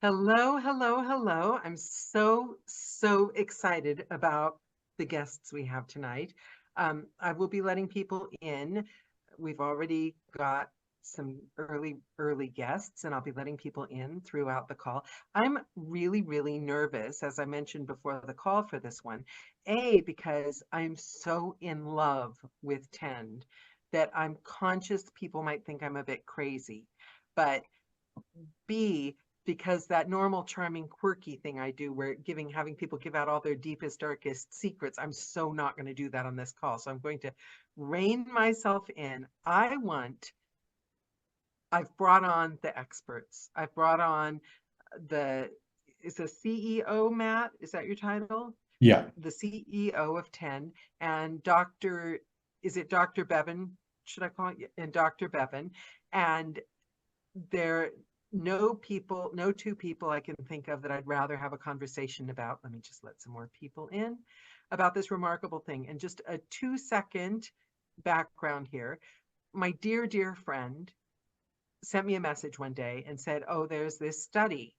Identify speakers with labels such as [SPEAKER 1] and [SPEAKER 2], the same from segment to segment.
[SPEAKER 1] Hello, hello, hello. I'm so excited about the guests we have tonight. I will be letting people in. We've already got some early guests, and I'll be letting people in throughout the call. I'm really nervous, as I mentioned before the call for this one. A, because I'm so in love with Tend that I'm conscious people might think I'm a bit crazy. But B, because that normal, charming, quirky thing I do, where having people give out all their deepest, darkest secrets, I'm so not going to do that on this call. So I'm going to rein myself in. I've brought on the experts. I've brought on is the CEO, Matt? Is that your title?
[SPEAKER 2] Yeah,
[SPEAKER 1] The CEO of 10 and is it Dr. Bevan? Should I call it? And Dr. Bevan. And there no two people I can think of that I'd rather have a conversation about. Let me just let some more people in about this remarkable thing. And just a 2-second background here. My dear friend sent me a message one day and said, "Oh, there's this study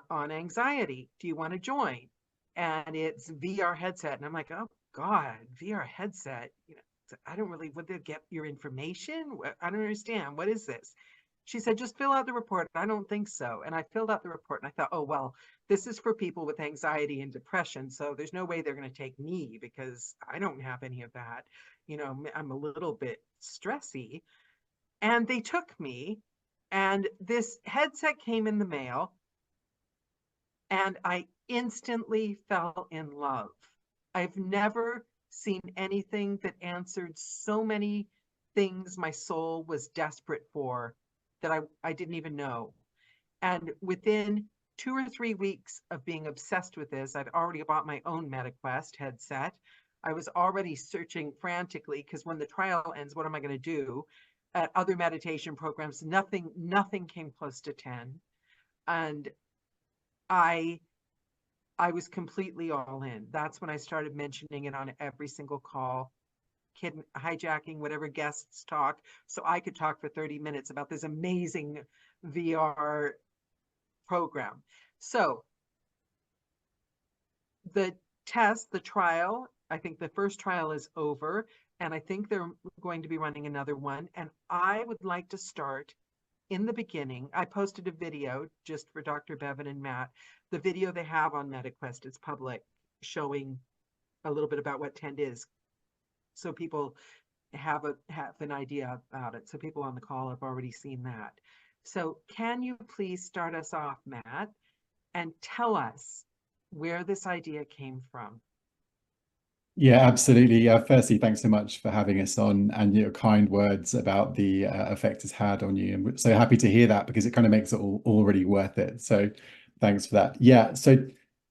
[SPEAKER 1] on anxiety. Do you want to join?" And it's VR headset. And I'm like, "Oh God, VR headset. I don't really, would they get your information? I don't understand. What is this?" She said, "Just fill out the report." I don't think so. And I filled out the report and I thought, oh, well, this is for people with anxiety and depression. So there's no way they're going to take me because I don't have any of that. I'm a little bit stressy. And they took me, and this headset came in the mail, and I instantly fell in love. I've never seen anything that answered so many things my soul was desperate for that I didn't even know. And within 2 or 3 weeks of being obsessed with this, I'd already bought my own MetaQuest headset. I was already searching frantically because when the trial ends, what am I going to do? At other meditation programs, nothing came close to 10. And I I was completely all in. That's when I started mentioning it on every single call, hijacking whatever guests talk, so I could talk for 30 minutes about this amazing VR program. So the the trial, I think the first trial is over, and I think they're going to be running another one. And I would like to start in the beginning. I posted a video just for Dr. Bevan and Matt. The video they have on MetaQuest is public, showing a little bit about what Tend is, so people have an idea about it. So people on the call have already seen that. So can you please start us off, Matt, and tell us where this idea came from?
[SPEAKER 2] yeah, absolutely. Firstly, thanks so much for having us on and your kind words about the effect it's had on you. And we're so happy to hear that because it kind of makes it all already worth it. So thanks for that. Yeah, so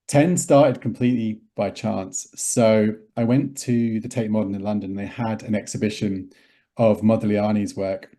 [SPEAKER 2] 10 started completely by chance. So I went to the Tate Modern in London and they had an exhibition of Modigliani's work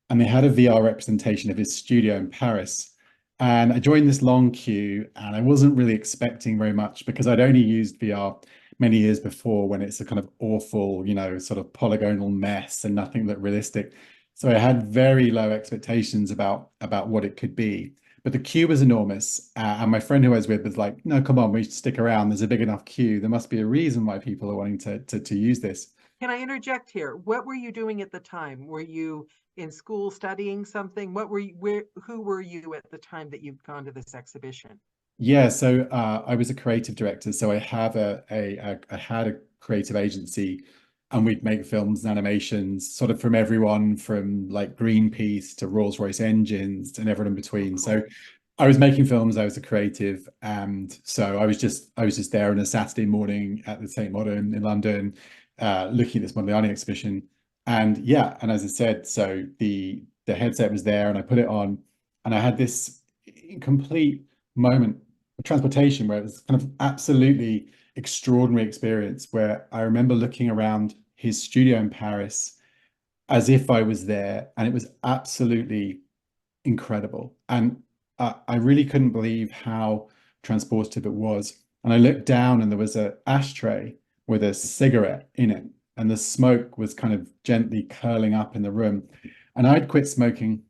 [SPEAKER 2] and they had a VR representation of his studio in Paris. And I joined this long queue and I wasn't really expecting very much because I'd only used VR many years before when it's a kind of awful, sort of polygonal mess and nothing that realistic. So I had very low expectations about what it could be. But the queue was enormous. And my friend who I was with was like, no, come on, we should stick around. There's a big enough queue. There must be a reason why people are wanting to use this.
[SPEAKER 1] Can I interject here? What were you doing at the time? Were you in school studying something? Who were you at the time that you'd gone to this exhibition?
[SPEAKER 2] Yeah, so I was a creative director, so I have I had a creative agency, and we'd make films and animations, sort of from everyone from like Greenpeace to Rolls-Royce engines and everyone in
[SPEAKER 1] Oh,
[SPEAKER 2] between. So
[SPEAKER 1] cool.
[SPEAKER 2] I was making films, I was a creative, and so I was just there on a Saturday morning at the Tate Modern in London, looking at this Modigliani exhibition, and yeah, and as I said, so the headset was there, and I put it on, and I had this complete moment of transportation where it was kind of absolutely extraordinary experience where I remember looking around his studio in Paris as if I was there, and it was absolutely incredible. And I really couldn't believe how transportive it was. And I looked down and there was an ashtray with a cigarette in it, and the smoke was kind of gently curling up in the room. And I'd quit smoking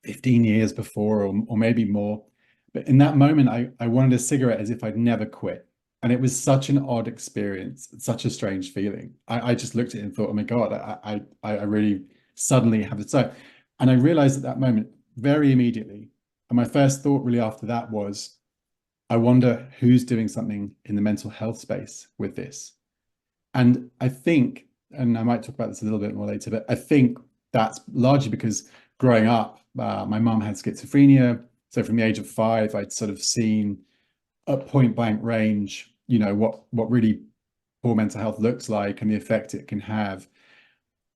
[SPEAKER 2] 15 years before, or maybe more. But in that moment, I wanted a cigarette as if I'd never quit. And it was such an odd experience, such a strange feeling. I just looked at it and thought, oh my God, I really suddenly have it. So, and I realized at that moment very immediately, and my first thought really after that was, I wonder who's doing something in the mental health space with this. And I think, and I might talk about this a little bit more later, but I think that's largely because growing up, my mum had schizophrenia. So from the age of 5, I'd sort of seen at point blank range, what really poor mental health looks like and the effect it can have.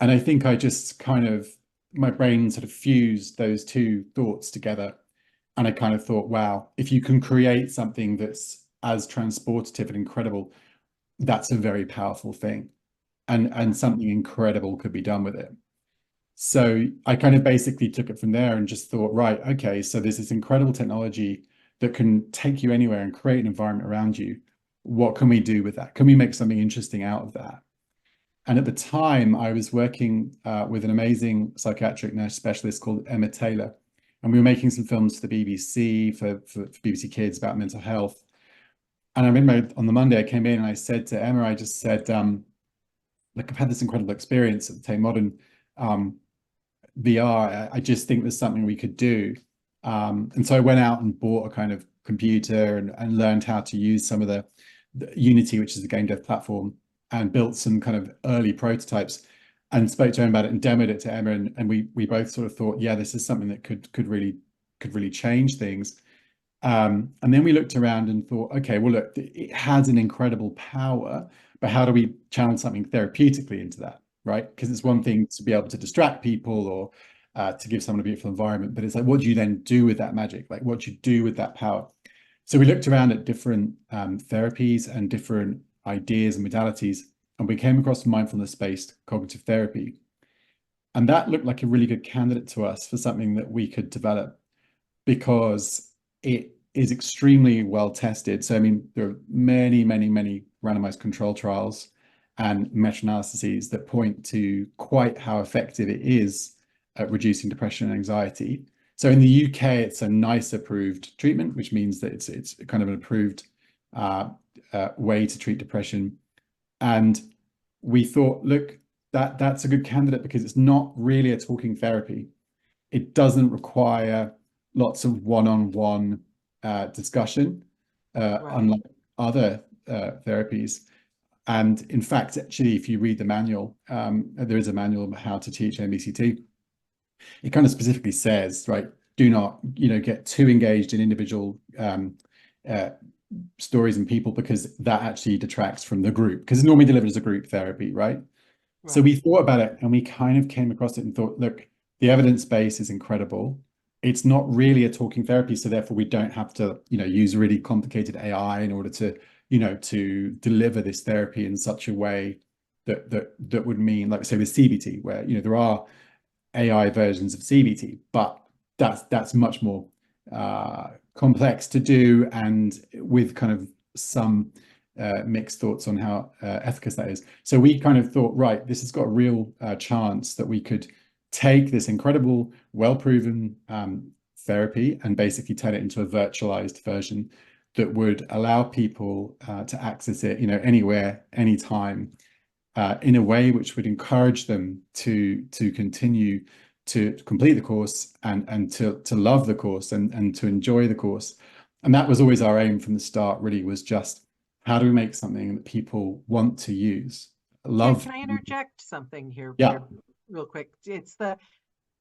[SPEAKER 2] And I think I just kind of, my brain sort of fused those two thoughts together. And I kind of thought, wow, if you can create something that's as transportative and incredible, that's a very powerful thing. And something incredible could be done with it. So I kind of basically took it from there and just thought, right, okay, so there's this incredible technology that can take you anywhere and create an environment around you. What can we do with that? Can we make something interesting out of that? And at the time, I was working with an amazing psychiatric nurse specialist called Emma Taylor. And we were making some films for the BBC, for BBC Kids about mental health. And I remember on the Monday I came in and I said to Emma, I just said, look, I've had this incredible experience at the Tate Modern VR. I just think there's something we could do. And so I went out and bought a kind of computer and learned how to use some of the Unity, which is the game dev platform, and built some kind of early prototypes and spoke to Emma about it and demoed it to Emma. And we both sort of thought, yeah, this is something that could really change things. And then we looked around and thought, okay, well, look, it has an incredible power, but how do we channel something therapeutically into that, right? Because it's one thing to be able to distract people or to give someone a beautiful environment, but it's like, what do you then do with that magic? Like, what do you do with that power? So we looked around at different therapies and different ideas and modalities, and we came across mindfulness based cognitive therapy. And that looked like a really good candidate to us for something that we could develop because it is extremely well tested. So, I mean, there are many, many, many randomized control trials and meta-analyses that point to quite how effective it is at reducing depression and anxiety. So in the UK, it's a NICE approved treatment, which means that it's kind of an approved way to treat depression. And we thought, look, that's a good candidate because it's not really a talking therapy. It doesn't require lots of one-on-one discussion, unlike other therapies. And in fact, actually, if you read the manual, there is a manual about how to teach MBCT. It kind of specifically says, right, do not, get too engaged in individual stories and people because that actually detracts from the group because it's normally delivered as a group therapy, right? So we thought about it and we kind of came across it and thought, look, the evidence base is incredible. It's not really a talking therapy, so therefore we don't have to, use really complicated AI in order to, to deliver this therapy in such a way that would mean, like say with CBT, where there are AI versions of CBT, but that's much more complex to do, and with kind of some mixed thoughts on how efficacious that is. So we kind of thought, right, this has got a real chance that we could take this incredible, well-proven therapy and basically turn it into a virtualized version that would allow people to access it, anywhere, anytime, in a way which would encourage them to continue to complete the course and to love the course and to enjoy the course. And that was always our aim from the start, really, was just how do we make something that people want to use? Love.
[SPEAKER 1] Can I interject something here?
[SPEAKER 2] Yeah.
[SPEAKER 1] Real quick.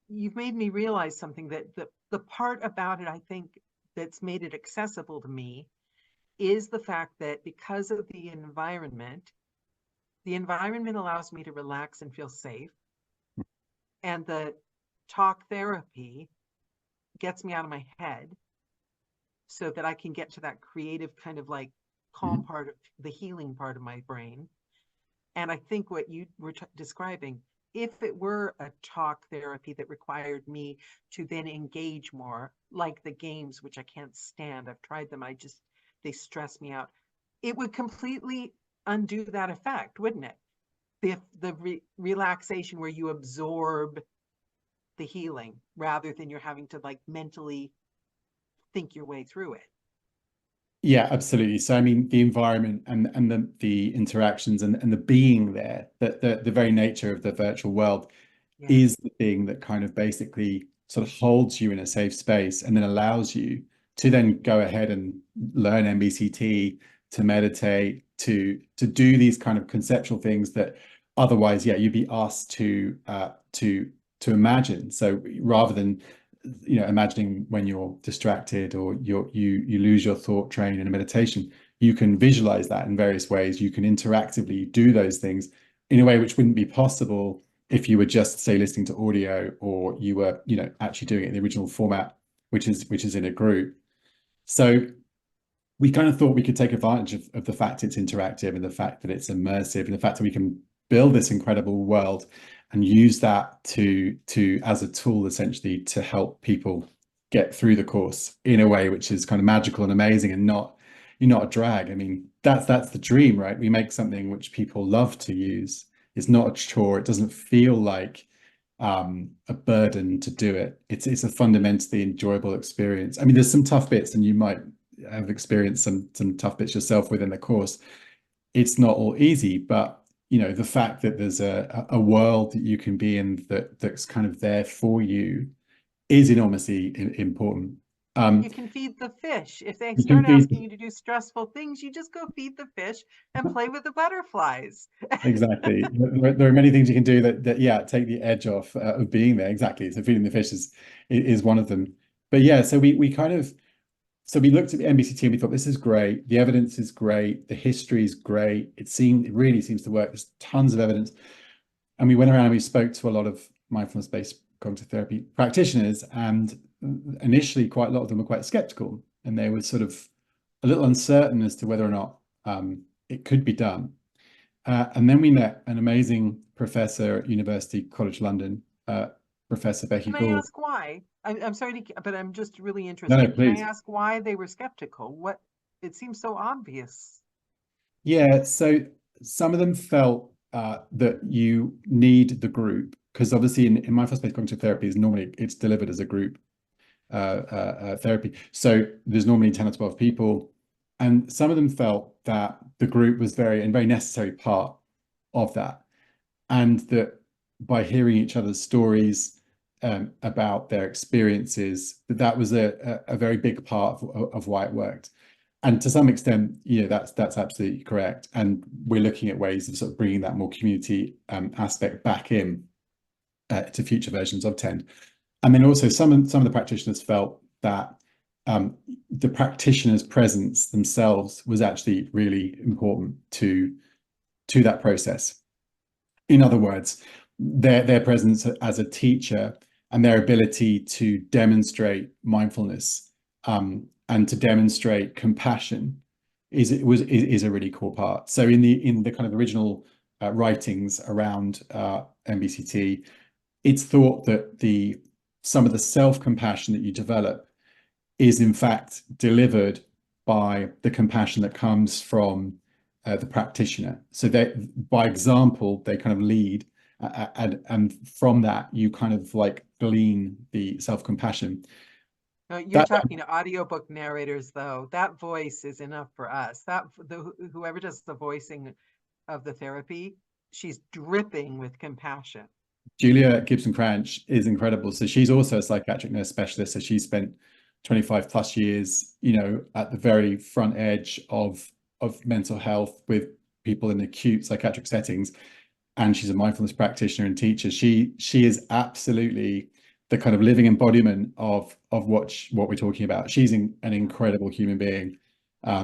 [SPEAKER 1] You've made me realize something, that the part about it, I think, that's made it accessible to me is the fact that because of the environment allows me to relax and feel safe. And the talk therapy gets me out of my head so that I can get to that creative kind of like calm part of the healing part of my brain. And I think what you were describing, if it were a talk therapy that required me to then engage more, like the games, which I can't stand, I've tried them, they stress me out, it would completely undo that effect, wouldn't it? The relaxation where you absorb the healing rather than you're having to like mentally think your way through it.
[SPEAKER 2] Yeah, absolutely. So I mean, the environment and the interactions and the being there, that the very nature of the virtual world
[SPEAKER 1] Yeah.
[SPEAKER 2] is the thing that kind of basically sort of holds you in a safe space and then allows you to then go ahead and learn MBCT, to meditate, to do these kind of conceptual things that otherwise, yeah, you'd be asked to imagine. So rather than imagining when you're distracted or you lose your thought train in a meditation, you can visualize that in various ways. You can interactively do those things in a way which wouldn't be possible if you were just, say, listening to audio, or you were actually doing it in the original format, which is in a group. So we kind of thought we could take advantage of the fact it's interactive and the fact that it's immersive and the fact that we can build this incredible world and use that to as a tool essentially to help people get through the course in a way which is kind of magical and amazing and not a drag. I mean, that's the dream, right? We make something which people love to use. It's not a chore. It doesn't feel like a burden to do it. It's a fundamentally enjoyable experience. I mean, there's some tough bits, and you might have experienced some tough bits yourself within the course. It's not all easy, but the fact that there's a world that you can be in that's kind of there for you is enormously important.
[SPEAKER 1] You can feed the fish. If they
[SPEAKER 2] You
[SPEAKER 1] start
[SPEAKER 2] can feed
[SPEAKER 1] asking you to do stressful things, you just go feed the fish and play with the butterflies.
[SPEAKER 2] exactly. There are many things you can do that yeah, take the edge off of being there. Exactly. So feeding the fish is one of them. But yeah, so we kind of we looked at the MBCT and we thought, this is great. The evidence is great. The history is great. It really seems to work. There's tons of evidence. And we went around and we spoke to a lot of mindfulness-based cognitive therapy practitioners, and initially quite a lot of them were quite skeptical, and they were sort of a little uncertain as to whether or not it could be done. And then we met an amazing professor at University College London, Professor Becky
[SPEAKER 1] Can I
[SPEAKER 2] Gould.
[SPEAKER 1] ask why? I'm sorry but I'm just really interested.
[SPEAKER 2] No,
[SPEAKER 1] Can
[SPEAKER 2] please.
[SPEAKER 1] I ask why they were skeptical? It seems so obvious.
[SPEAKER 2] Yeah, so some of them felt that you need the group, because obviously in mindfulness-based cognitive therapy is normally it's delivered as a group therapy. So there's normally 10 or 12 people, and some of them felt that the group was very necessary part of that, and that by hearing each other's stories about their experiences, that was a very big part of why it worked. And to some extent, that's absolutely correct. And we're looking at ways of sort of bringing that more community aspect back in to future versions of Tend. And then also some of the practitioners felt that the practitioner's presence themselves was actually really important to that process. In other words, their presence as a teacher and their ability to demonstrate mindfulness and to demonstrate compassion is a really core part. So in the kind of original writings around MBCT, it's thought that some of the self-compassion that you develop is in fact delivered by the compassion that comes from the practitioner. So that by example, they kind of lead, and from that you kind of like glean the self-compassion.
[SPEAKER 1] You're talking to audiobook narrators, though. That voice is enough for us. Whoever does the voicing of the therapy, she's dripping with compassion.
[SPEAKER 2] Julia Gibson Cranch is incredible. So she's also a psychiatric nurse specialist. So she spent 25 plus years, at the very front edge of mental health with people in acute psychiatric settings. And she's a mindfulness practitioner and teacher. She is absolutely the kind of living embodiment of what we're talking about. She's an incredible human being.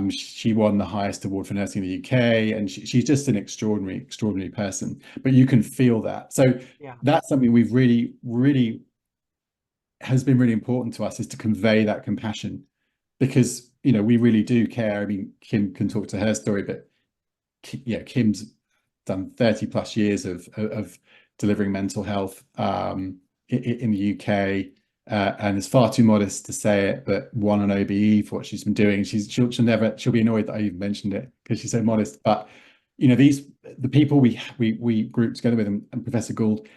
[SPEAKER 2] She won the highest award for nursing in the UK, and she's just an extraordinary person. But you can feel that. So yeah, that's something we've really has been really important to us, is to convey that compassion, because we really do care. I mean, Kim can talk to her story, but yeah, Kim's done 30 plus years of delivering mental health in the UK, and is far too modest to say it, but won an OBE for what she's been doing. She'll be annoyed that I even mentioned it because she's so modest. But the people we grouped together with, and Professor Gould,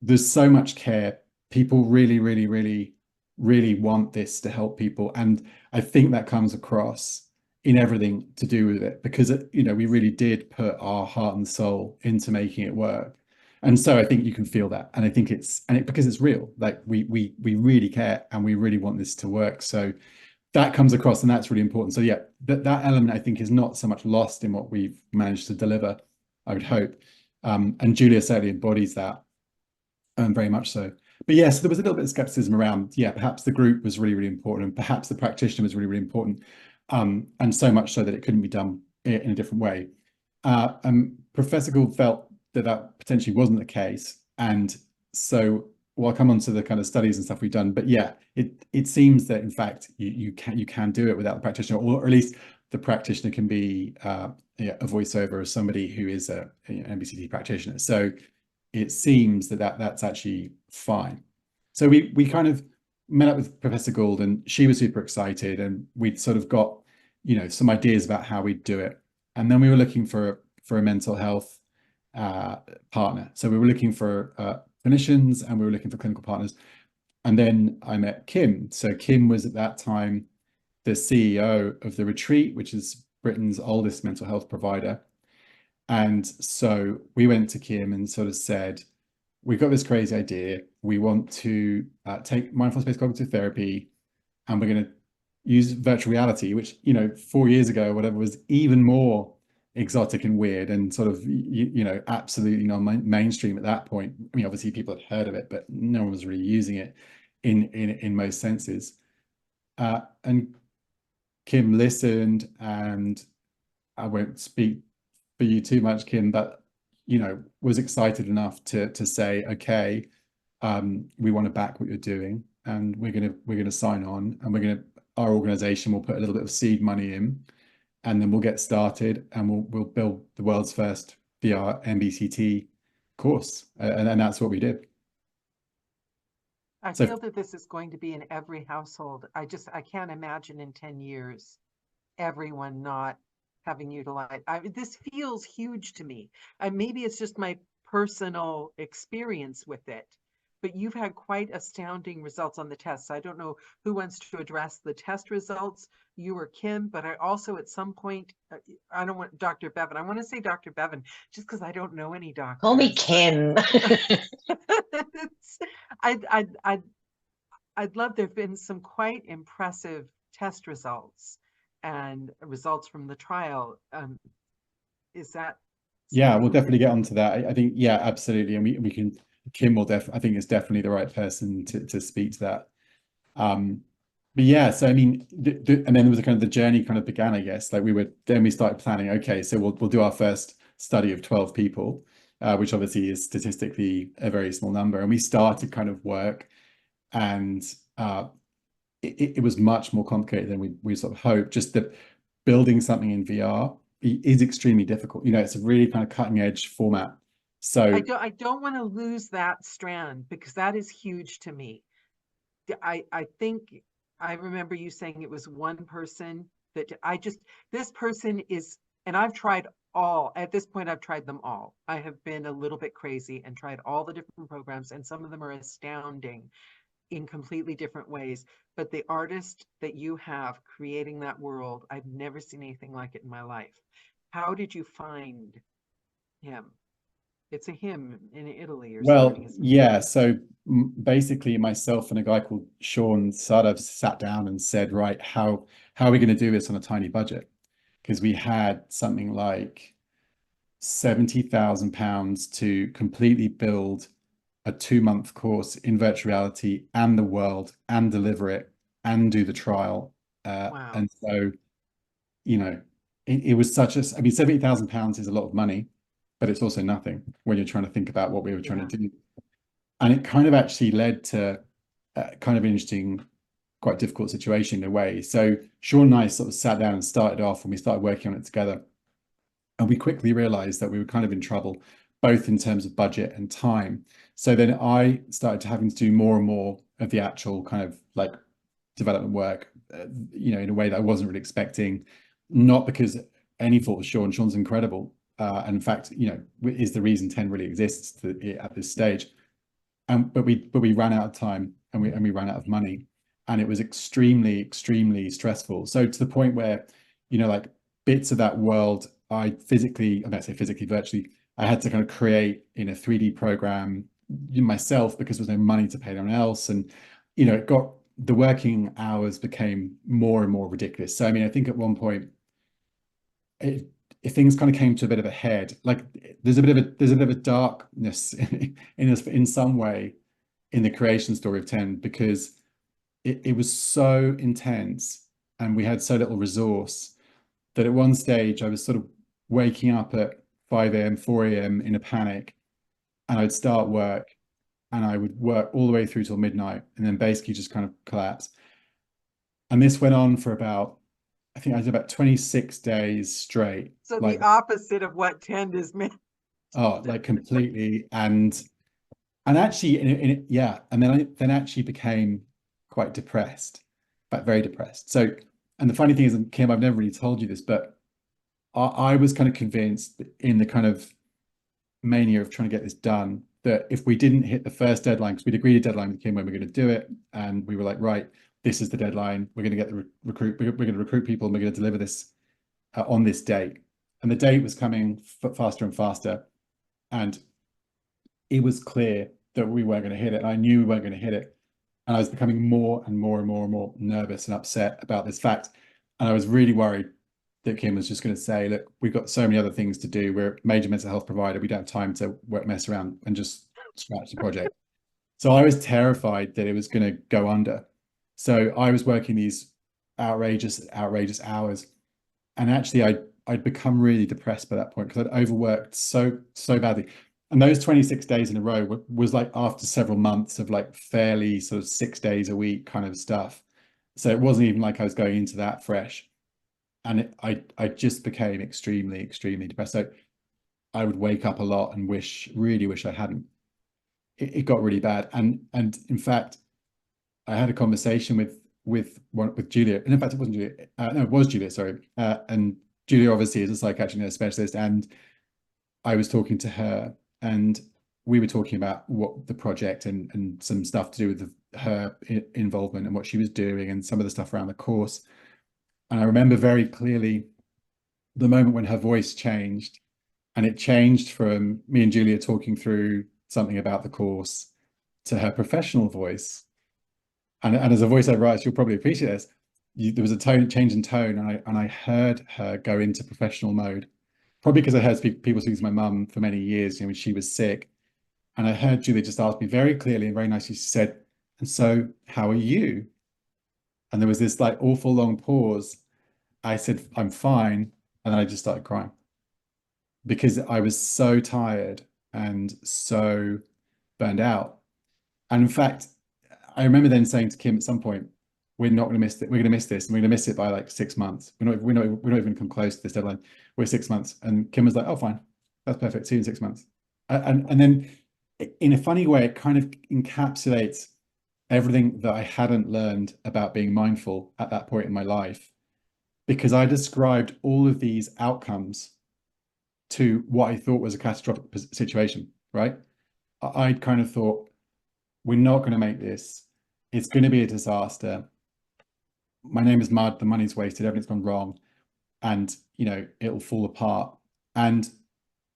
[SPEAKER 2] there's so much care. People really really want this to help people. And I think that comes across in everything to do with it, because we really did put our heart and soul into making it work. And so I think you can feel that. And I think because it's real, like we really care and we really want this to work. So that comes across, and that's really important. So yeah, that element I think is not so much lost in what we've managed to deliver, I would hope. And Julia certainly embodies that, very much so. But yes, there was a little bit of skepticism around, perhaps the group was really, really important, and perhaps the practitioner was really, really important, and so much so that it couldn't be done in a different way. Professor Gould felt that potentially wasn't the case, and so I'll come on to the kind of studies and stuff we've done. But yeah, it seems that in fact you can do it without the practitioner, or at least the practitioner can be a voiceover of somebody who is an MBCT practitioner. So it seems that's actually fine. So we kind of met up with Professor Gould, and she was super excited, and we'd sort of got some ideas about how we'd do it. And then we were looking for a mental health partner. So we were looking for clinicians, and we were looking for clinical partners. And then I met Kim. So Kim was at that time the CEO of The Retreat, which is Britain's oldest mental health provider. And so we went to Kim and sort of said, we've got this crazy idea. We want to take mindfulness based cognitive therapy, and we're going to use virtual reality, which 4 years ago or whatever was even more exotic and weird, and sort of absolutely non-mainstream at that point. I mean, obviously people had heard of it, but no one was really using it in most senses. And Kim listened, and I won't speak for you too much, Kim, but was excited enough to say, okay, we want to back what you're doing, and we're gonna sign on, and our organization will put a little bit of seed money in, and then we'll get started, and we'll build the world's first VR MBCT course, and that's what we did.
[SPEAKER 1] I feel that this is going to be in every household. I can't imagine in 10 years everyone not having utilized. This feels huge to me. Maybe it's just my personal experience with it, but you've had quite astounding results on the tests. I don't know who wants to address the test results, you or Kim, but I also at some point, I don't want Dr. Bevan. I want to say Dr. Bevan just because I don't know any doctors.
[SPEAKER 3] Call me Kim.
[SPEAKER 1] I'd love, there've been some quite impressive test results and results from the trial. Is that?
[SPEAKER 2] Yeah, we'll definitely get onto that. I think, yeah, absolutely. And we can, Kim will I think is definitely the right person to speak to that. But yeah, so I mean, and then there was a kind of the journey kind of began, I guess. Like we started planning, okay, so we'll do our first study of 12 people, which obviously is statistically a very small number. And we started kind of work, and it was much more complicated than we sort of hoped. Just that building something in VR is extremely difficult. It's a really kind of cutting edge format. So
[SPEAKER 1] I don't want to lose that strand, because that is huge to me. I think I remember you saying it was one person that this person is, and I've tried at this point, I've tried them all. I have been a little bit crazy and tried all the different programs, and some of them are astounding in completely different ways. But the artist that you have creating that world, I've never seen anything like it in my life. How did you find him? It's a him in Italy or something.
[SPEAKER 2] Well, yeah. So basically, myself and a guy called Sean Sutter sat down and said, right, how are we going to do this on a tiny budget? Because we had something like £70,000 to completely build a 2-month course in virtual reality and the world, and deliver it and do the trial.
[SPEAKER 1] Wow.
[SPEAKER 2] And so, it was I mean, £70,000 is a lot of money, but it's also nothing when you're trying to think about what we were trying to do. And it kind of actually led to kind of interesting, quite difficult situation in a way. So Sean and I sort of sat down and started off, and we started working on it together. And we quickly realized that we were kind of in trouble, both in terms of budget and time. So then I started having to do more and more of the actual kind of like development work, in a way that I wasn't really expecting, not because any fault of Sean. Sean's incredible. And in fact, is the reason 10 really exists at this stage. But we ran out of time, and we ran out of money. and it was extremely, extremely stressful. So to the point where, like bits of that world, I might say physically, virtually, I had to kind of create in a 3D program myself because there was no money to pay anyone else. And, the working hours became more and more ridiculous. So, I mean, I think at one point, if things kind of came to a bit of a head, like there's a bit of a darkness in some way in the creation story of 10, because it was so intense and we had so little resource that at one stage I was sort of waking up at 5 a.m., 4 a.m. in a panic, and I'd start work and I would work all the way through till midnight and then basically just kind of collapse. And this went on for I think I did about 26 days straight.
[SPEAKER 1] So
[SPEAKER 2] Like,
[SPEAKER 1] the opposite of what tend is meant.
[SPEAKER 2] like completely. And actually, yeah. And then I actually became quite depressed, but very depressed. So, and the funny thing is, and Kim, I've never really told you this, but I was kind of convinced in the kind of mania of trying to get this done that if we didn't hit the first deadline, because we'd agreed a deadline with Kim when we were going to do it, and we were like, right, this is the deadline. We're going to get the we're going to recruit people, and we're going to deliver this on this date. And the date was coming faster and faster, and it was clear that we weren't going to hit it. And I knew we weren't going to hit it, and I was becoming more and more and more and more nervous and upset about this fact. And I was really worried that Kim was just going to say, look, we've got so many other things to do. We're a major mental health provider. We don't have time to mess around and just scratch the project. So I was terrified that it was going to go under. So I was working these outrageous hours. And actually I'd become really depressed by that point because I'd overworked so badly. And those 26 days in a row was like after several months of like fairly sort of 6 days a week kind of stuff. So it wasn't even like I was going into that fresh. And I just became extremely, extremely depressed. So I would wake up a lot and really wish I hadn't. It got really bad. And in fact, I had a conversation with Julia. And in fact, it wasn't Julia. No, it was Julia, sorry. And Julia obviously is a psychiatric nurse specialist. And I was talking to her, and we were talking about what the project and some stuff to do with her involvement and what she was doing and some of the stuff around the course. And I remember very clearly the moment when her voice changed, and it changed from me and Julia talking through something about the course to her professional voice. And as a voiceover artist, you'll probably appreciate this. There was a change in tone, and I heard her go into professional mode. Probably because I heard people speak to my mum for many years, when she was sick. And I heard Julia just ask me very clearly and very nicely, she said, "And so, how are you?" And there was this like awful long pause. I said, "I'm fine." And then I just started crying because I was so tired and so burned out. And in fact, I remember then saying to Kim at some point, "We're not going to miss it. We're going to miss this, and we're going to miss it by like 6 months. We're not even come close to this deadline. We're 6 months." And Kim was like, "Oh, fine, that's perfect. See you in 6 months." And then, in a funny way, it kind of encapsulates everything that I hadn't learned about being mindful at that point in my life, because I described all of these outcomes to what I thought was a catastrophic situation. Right? I'd kind of thought, we're not going to make this. It's going to be a disaster. My name is mud. The money's wasted. Everything's gone wrong. And, it'll fall apart. And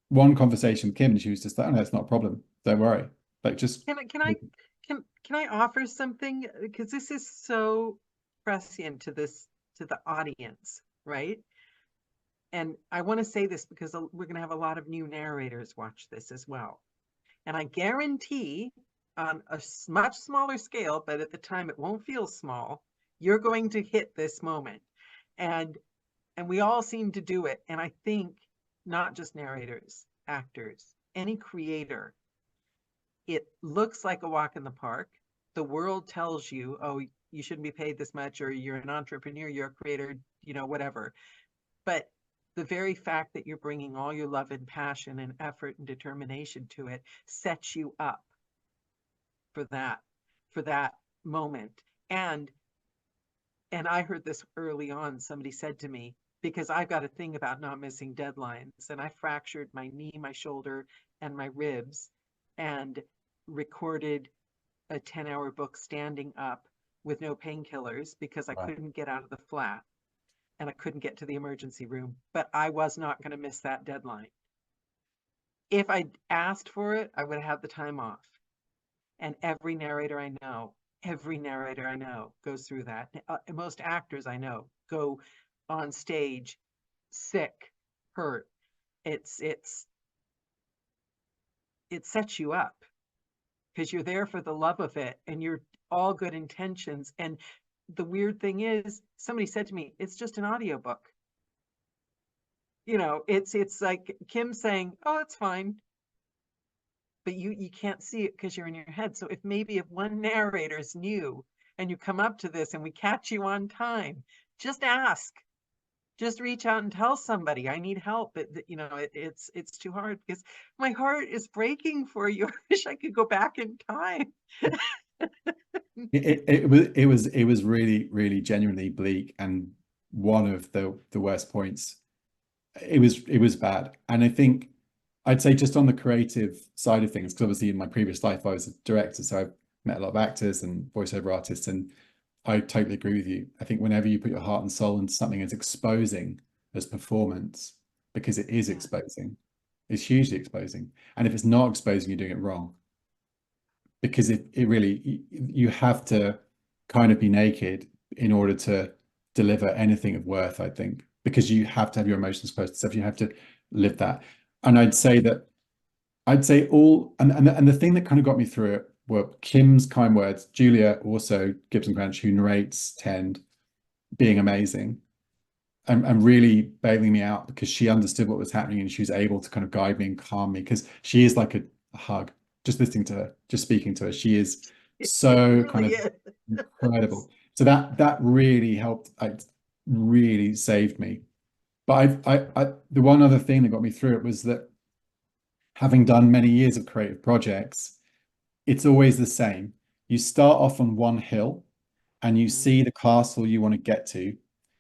[SPEAKER 2] one conversation with Kim, and she was just like, "Oh, no, it's not a problem. Don't worry." Like, just.
[SPEAKER 1] Can I offer something? Because this is so prescient to the audience, right? And I want to say this because we're going to have a lot of new narrators watch this as well. And I guarantee on a much smaller scale, but at the time it won't feel small, you're going to hit this moment. And we all seem to do it. And I think not just narrators, actors, any creator, it looks like a walk in the park. The world tells you, oh, you shouldn't be paid this much, or you're an entrepreneur, you're a creator, whatever. But the very fact that you're bringing all your love and passion and effort and determination to it sets you up for that moment. And I heard this early on. Somebody said to me, because I've got a thing about not missing deadlines, and I fractured my knee, my shoulder, and my ribs, and recorded a 10-hour book standing up with no painkillers because I
[SPEAKER 2] Right.
[SPEAKER 1] couldn't get out of the flat and I couldn't get to the emergency room, but I was not going to miss that deadline. If I asked for it, I would have had the time off. And every narrator I know goes through that. Most actors I know go on stage sick, hurt. It sets you up because you're there for the love of it and you're all good intentions. And the weird thing is, somebody said to me, it's just an audiobook. You know, it's like Kim saying, oh, it's fine. But you can't see it because you're in your head. So if one narrator's new and you come up to this and we catch you on time, just ask. Just reach out and tell somebody I need help. It's too hard because my heart is breaking for you. I wish I could go back in time.
[SPEAKER 2] It was really, really genuinely bleak, and one of the worst points. It was bad. And I think I'd say just on the creative side of things, because obviously in my previous life I was a director, so I've met a lot of actors and voiceover artists, and I totally agree with you. I think whenever you put your heart and soul into something as exposing as performance, because it is exposing, it's hugely exposing. And if it's not exposing, you're doing it wrong. Because it really, you have to kind of be naked in order to deliver anything of worth, I think, because you have to have your emotions processed stuff. You have to live that. And I'd say all, and the thing that kind of got me through it were Kim's kind words, Julia also Gibson Cranch, who narrates Tend, being amazing and really bailing me out because she understood what was happening and she was able to kind of guide me and calm me, because she is like a hug. Just listening to her, just speaking to her, she is so
[SPEAKER 1] Really
[SPEAKER 2] kind of
[SPEAKER 1] is.
[SPEAKER 2] incredible. So that really helped, like really saved me. But the one other thing that got me through it was that, having done many years of creative projects, it's always the same. You start off on one hill and you see the castle you want to get to,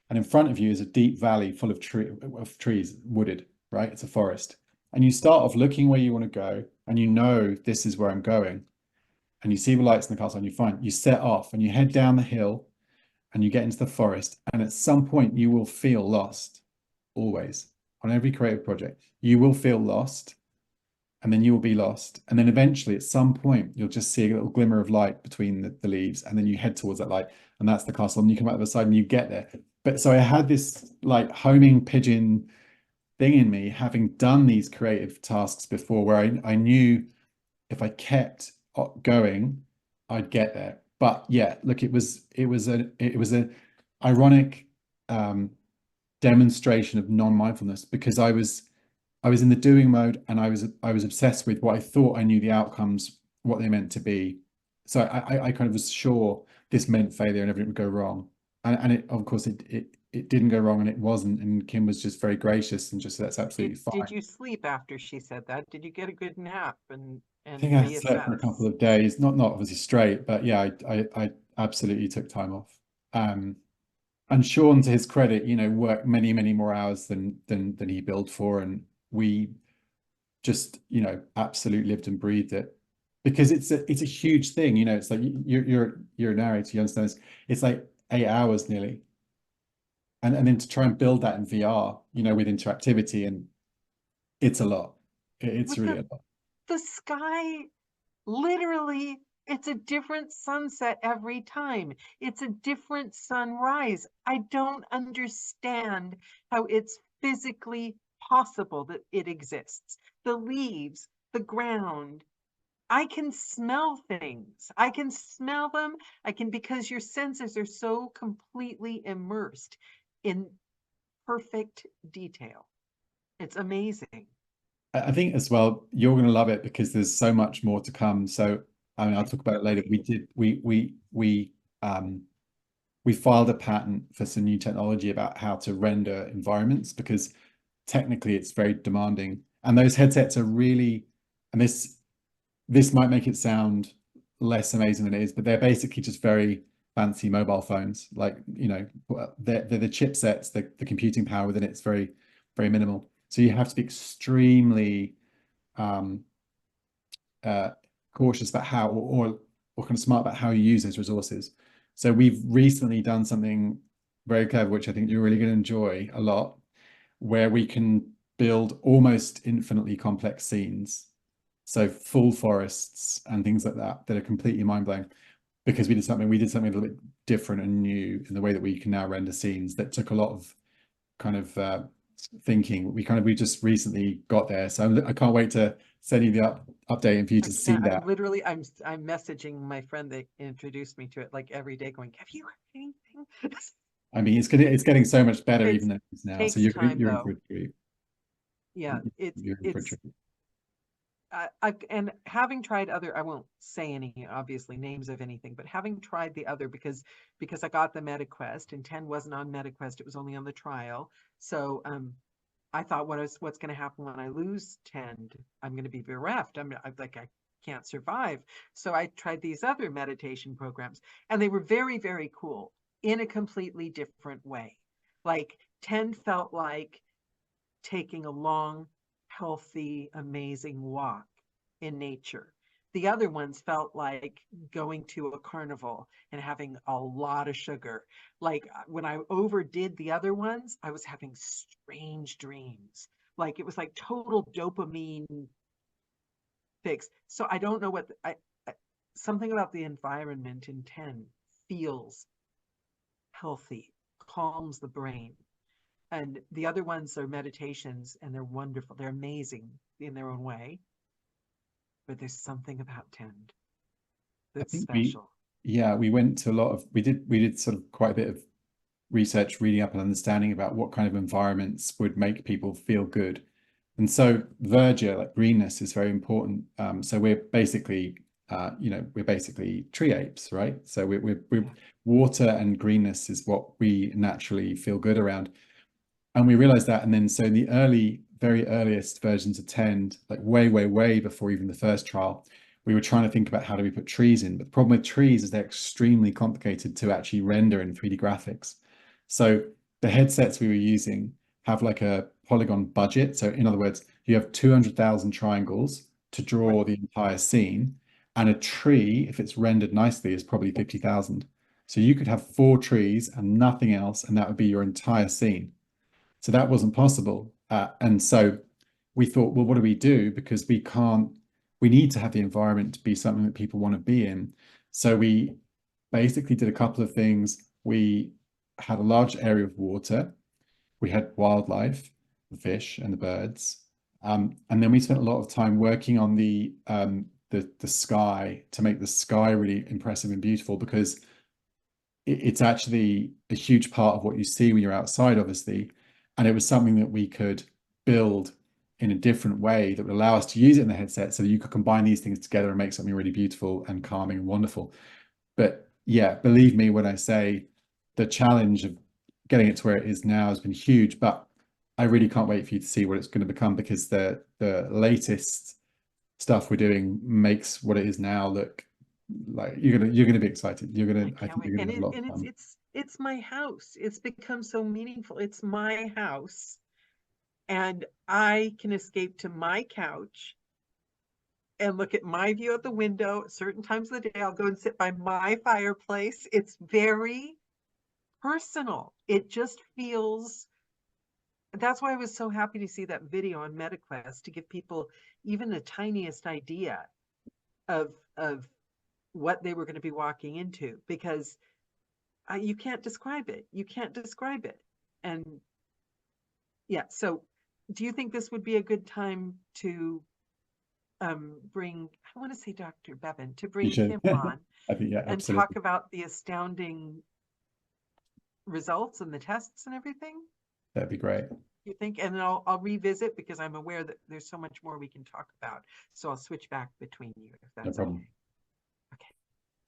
[SPEAKER 2] and in front of you is a deep valley full of trees, wooded, right? It's a forest. And you start off looking where you want to go, and you know this is where I'm going. And you see the lights in the castle, and you set off and you head down the hill and you get into the forest. And at some point you will feel lost. Always. On every creative project, you will feel lost, and then you will be lost. And then eventually at some point, you'll just see a little glimmer of light between the leaves. And then you head towards that light, and that's the castle. And you come out the other side and you get there. But so I had this like homing pigeon thing in me, having done these creative tasks before, where I knew if I kept going, I'd get there. But yeah, look, it was a ironic demonstration of non-mindfulness, because I was in the doing mode, and I was obsessed with what I thought I knew the outcomes, what they meant to be. So I kind of was sure this meant failure and everything would go wrong. And it, of course, it didn't go wrong, and it wasn't. And Kim was just very gracious and just, that's absolutely fine.
[SPEAKER 1] Did you sleep after she said that? Did you get a good nap and
[SPEAKER 2] I think I slept for a
[SPEAKER 1] reassess?
[SPEAKER 2] couple of days, not obviously straight, but yeah, I absolutely took time off. And Sean, to his credit, worked many, many more hours than he billed for, and we just, absolutely lived and breathed it, because it's a huge thing. It's like you're a narrator, you understand this. It's like 8 hours nearly, and then to try and build that in VR, with interactivity, and it's a lot. It's
[SPEAKER 1] With
[SPEAKER 2] really a lot.
[SPEAKER 1] the sky, literally, it's a different sunset every time. It's a different sunrise. I don't understand how it's physically possible that it exists. The leaves, the ground, I can smell things. I can smell them. Because your senses are so completely immersed in perfect detail. It's amazing.
[SPEAKER 2] I think as well, you're going to love it because there's so much more to come. So, I mean, I'll talk about it later. We filed a patent for some new technology about how to render environments, because technically it's very demanding. And those headsets are really, and this might make it sound less amazing than it is, but they're basically just very fancy mobile phones. Like, they're the chipsets, the computing power within it's very, very minimal. So you have to be extremely cautious about how, or kind of smart about how you use those resources. So we've recently done something very clever, which I think you're really going to enjoy a lot, where we can build almost infinitely complex scenes. So full forests and things like that that are completely mind-blowing, because we did something a little bit different and new in the way that we can now render scenes that took a lot of kind of thinking. We just recently got there, so I can't wait to send you the update and for you to see that.
[SPEAKER 1] I'm messaging my friend that introduced me to it like every day, going, "Have you heard anything?"
[SPEAKER 2] I mean, it's getting so much better even than it is now. So
[SPEAKER 1] Takes time,
[SPEAKER 2] you're in
[SPEAKER 1] though.
[SPEAKER 2] for a treat.
[SPEAKER 1] Yeah,
[SPEAKER 2] You're in for a treat.
[SPEAKER 1] and having tried other, I won't say any obviously names of anything, but having tried the other, because I got the MetaQuest, and 10 wasn't on MetaQuest, it was only on the trial. So I thought, what's going to happen when I lose 10? I'm going to be bereft. I'm like, I can't survive. So I tried these other meditation programs, and they were very, very cool in a completely different way. Like 10 felt like taking a long, healthy, amazing walk in nature. The other ones felt like going to a carnival and having a lot of sugar. Like when I overdid the other ones, I was having strange dreams. Like it was like total dopamine fix. So I don't know what something about the environment in 10 feels healthy, calms the brain. And the other ones are meditations, and they're wonderful. They're amazing in their own way. But there's something about 10
[SPEAKER 2] I
[SPEAKER 1] that's
[SPEAKER 2] think
[SPEAKER 1] special.
[SPEAKER 2] we went to a lot of, we did sort of quite a bit of research, reading up and understanding about what kind of environments would make people feel good. And so verdure, like greenness, is very important. So we're basically, we're basically tree apes, right? So we're water and greenness is what we naturally feel good around. And we realized that. And then so in the very earliest versions of 10, like way before even the first trial, we were trying to think about how do we put trees in. But the problem with trees is they're extremely complicated to actually render in 3D graphics. So the headsets we were using have like a polygon budget. So in other words, you have 200,000 triangles to draw the entire scene, and a tree, if it's rendered nicely, is probably 50,000. So you could have 4 trees and nothing else, and that would be your entire scene. So that wasn't possible. And so we thought, well, what do we do? Because we need to have the environment to be something that people want to be in. So we basically did a couple of things. We had a large area of water. We had wildlife, the fish and the birds. And then we spent a lot of time working on the sky to make the sky really impressive and beautiful, because it's actually a huge part of what you see when you're outside, obviously. And it was something that we could build in a different way that would allow us to use it in the headset, so that you could combine these things together and make something really beautiful and calming and wonderful. But yeah, believe me when I say the challenge of getting it to where it is now has been huge, but I really can't wait for you to see what it's going to become, because the latest stuff we're doing makes what it is now look like you're gonna be excited. I think you're gonna have a lot of fun.
[SPEAKER 1] It's my house. It's become so meaningful. It's my house, and I can escape to my couch and look at my view out the window. At certain times of the day, I'll go and sit by my fireplace. It's very personal. It just feels. That's why I was so happy to see that video on MetaQuest, to give people even the tiniest idea of what they were going to be walking into, because you can't describe it. You can't describe it. And yeah, so do you think this would be a good time to bring, I want to say Dr. Bevan, to bring him on
[SPEAKER 2] I think, yeah,
[SPEAKER 1] and
[SPEAKER 2] absolutely.
[SPEAKER 1] talk about the astounding results and the tests and everything?
[SPEAKER 2] That'd be great.
[SPEAKER 1] You think? And then I'll revisit, because I'm aware that there's so much more we can talk about. So I'll switch back between you, if that's
[SPEAKER 2] No problem.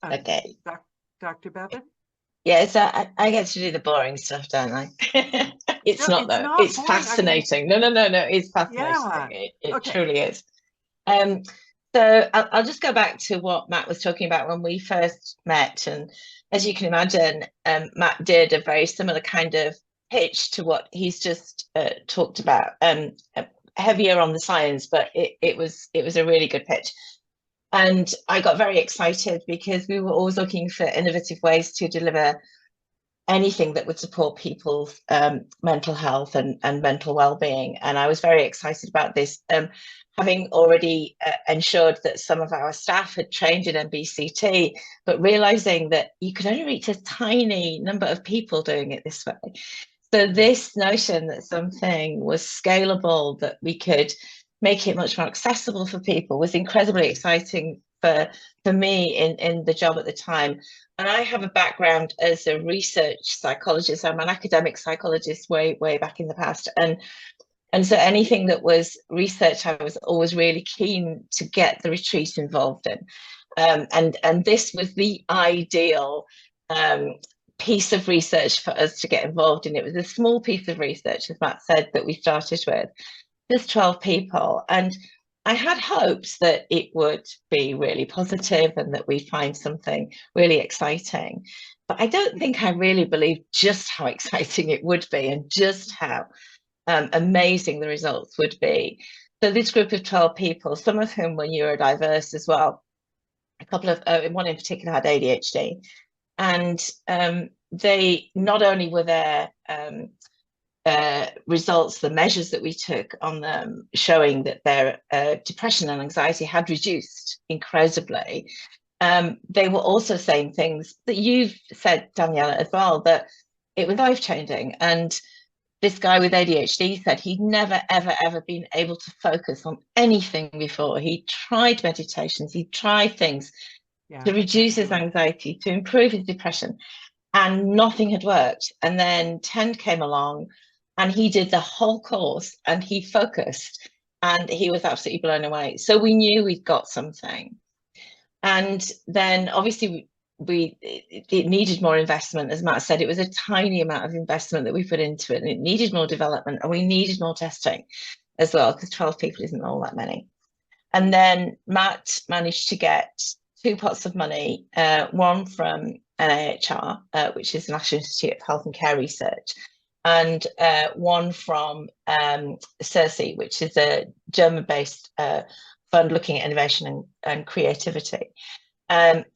[SPEAKER 1] okay.
[SPEAKER 3] Okay.
[SPEAKER 1] Dr. Bevan?
[SPEAKER 3] Yeah, so I get to do the boring stuff, don't I? It's not though. It's
[SPEAKER 1] boring.
[SPEAKER 3] fascinating. I mean, no. It's fascinating.
[SPEAKER 1] Yeah.
[SPEAKER 3] It truly is. So I'll just go back to what Matt was talking about when we first met. And as you can imagine, Matt did a very similar kind of pitch to what he's just talked about. Heavier on the science, but it was a really good pitch. And I got very excited because we were always looking for innovative ways to deliver anything that would support people's mental health and mental well-being. And I was very excited about this, having already ensured that some of our staff had trained in MBCT, but realizing that you could only reach a tiny number of people doing it this way. So this notion that something was scalable, that we could make it much more accessible for people, was incredibly exciting for me in the job at the time. And I have a background as a research psychologist. I'm an academic psychologist way back in the past, and so anything that was research, I was always really keen to get the retreat involved in. And this was the ideal piece of research for us to get involved in. It was a small piece of research, as Matt said, that we started with, just 12 people. And I had hopes that it would be really positive and that we'd find something really exciting. But I don't think I really believed just how exciting it would be and just how amazing the results would be. So this group of 12 people, some of whom were neurodiverse as well, a couple of, one in particular had ADHD. And they not only were their results, the measures that we took on them, showing that their depression and anxiety had reduced incredibly. They were also saying things that you've said, Daniela, as well, that it was life-changing. And this guy with ADHD said he'd never, ever been able to focus on anything before. He tried meditations, he tried things to reduce his anxiety, to improve his depression, and nothing had worked. And then 10 came along, and he did the whole course, and he focused, and he was absolutely blown away. So we knew we'd got something. And then obviously it needed more investment. As Matt said, it was a tiny amount of investment that we put into it, and it needed more development, and we needed more testing as well, because 12 people isn't all that many. And then Matt managed to get 2 pots of money, one from NIHR, which is the National Institute of Health and Care Research, and one from CERSI, which is a German-based fund looking at innovation and creativity,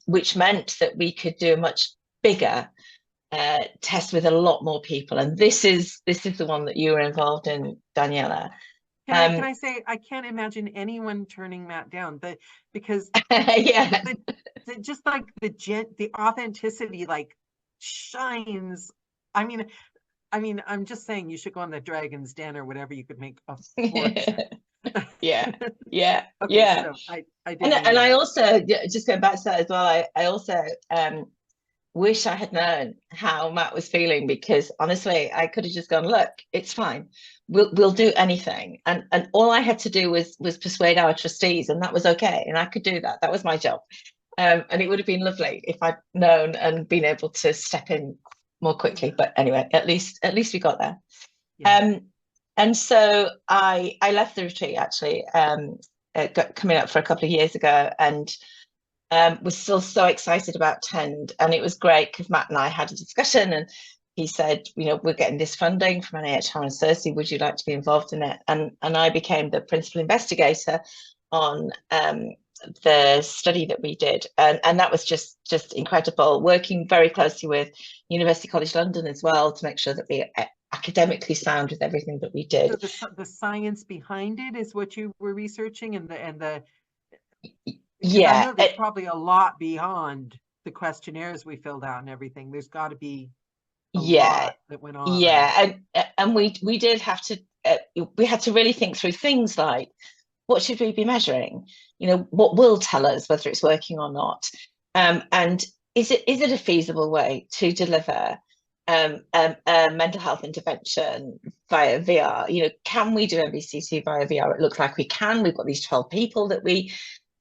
[SPEAKER 3] which meant that we could do a much bigger test with a lot more people. And this is the one that you were involved in, Daniela.
[SPEAKER 1] Can I say, I can't imagine anyone turning Matt down, but because
[SPEAKER 3] yeah,
[SPEAKER 1] just like the authenticity like shines. I mean, I'm just saying you should go on the Dragon's Den or whatever. You could make a fortune.
[SPEAKER 3] yeah.
[SPEAKER 1] Okay,
[SPEAKER 3] Yeah.
[SPEAKER 1] so I did.
[SPEAKER 3] And I also, just going back to that as well, I also wish I had known how Matt was feeling, because honestly, I could have just gone, look, it's fine. We'll do anything. And all I had to do was persuade our trustees, and that was okay. And I could do that. That was my job. And it would have been lovely if I'd known and been able to step in more quickly. But anyway, at least we got there. Yeah. And so I left the retreat actually, coming up for a couple of years ago, and was still so excited about TEND. And it was great because Matt and I had a discussion, and he said, you know, we're getting this funding from NIHR and CERSI, would you like to be involved in it? And I became the principal investigator on the study that we did, and that was just incredible, working very closely with University College London as well to make sure that we academically sound with everything that we did.
[SPEAKER 1] So the science behind it is what you were researching, and the
[SPEAKER 3] yeah,
[SPEAKER 1] I know there's probably a lot beyond the questionnaires we filled out and everything. There's got to be a lot that went on.
[SPEAKER 3] Yeah, and we did have to we had to really think through things like, what should we be measuring? You know, what will tell us whether it's working or not? And is it a feasible way to deliver a mental health intervention via VR? You know, can we do MBCT via VR? It looks like we can. We've got these 12 people that we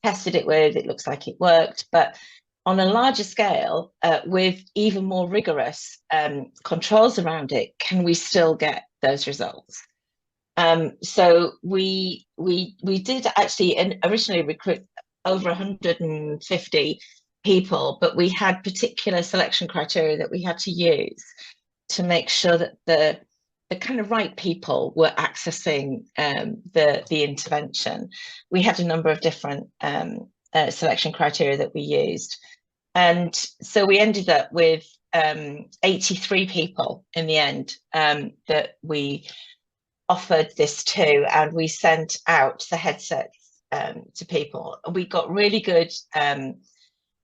[SPEAKER 3] tested it with. It looks like it worked, but on a larger scale, with even more rigorous controls around it, can we still get those results? So we did actually originally recruit over 150 people, but we had particular selection criteria that we had to use to make sure that the kind of right people were accessing the intervention. We had a number of different selection criteria that we used. And so we ended up with 83 people in the end that we offered this to, and we sent out the headsets to people. We got really good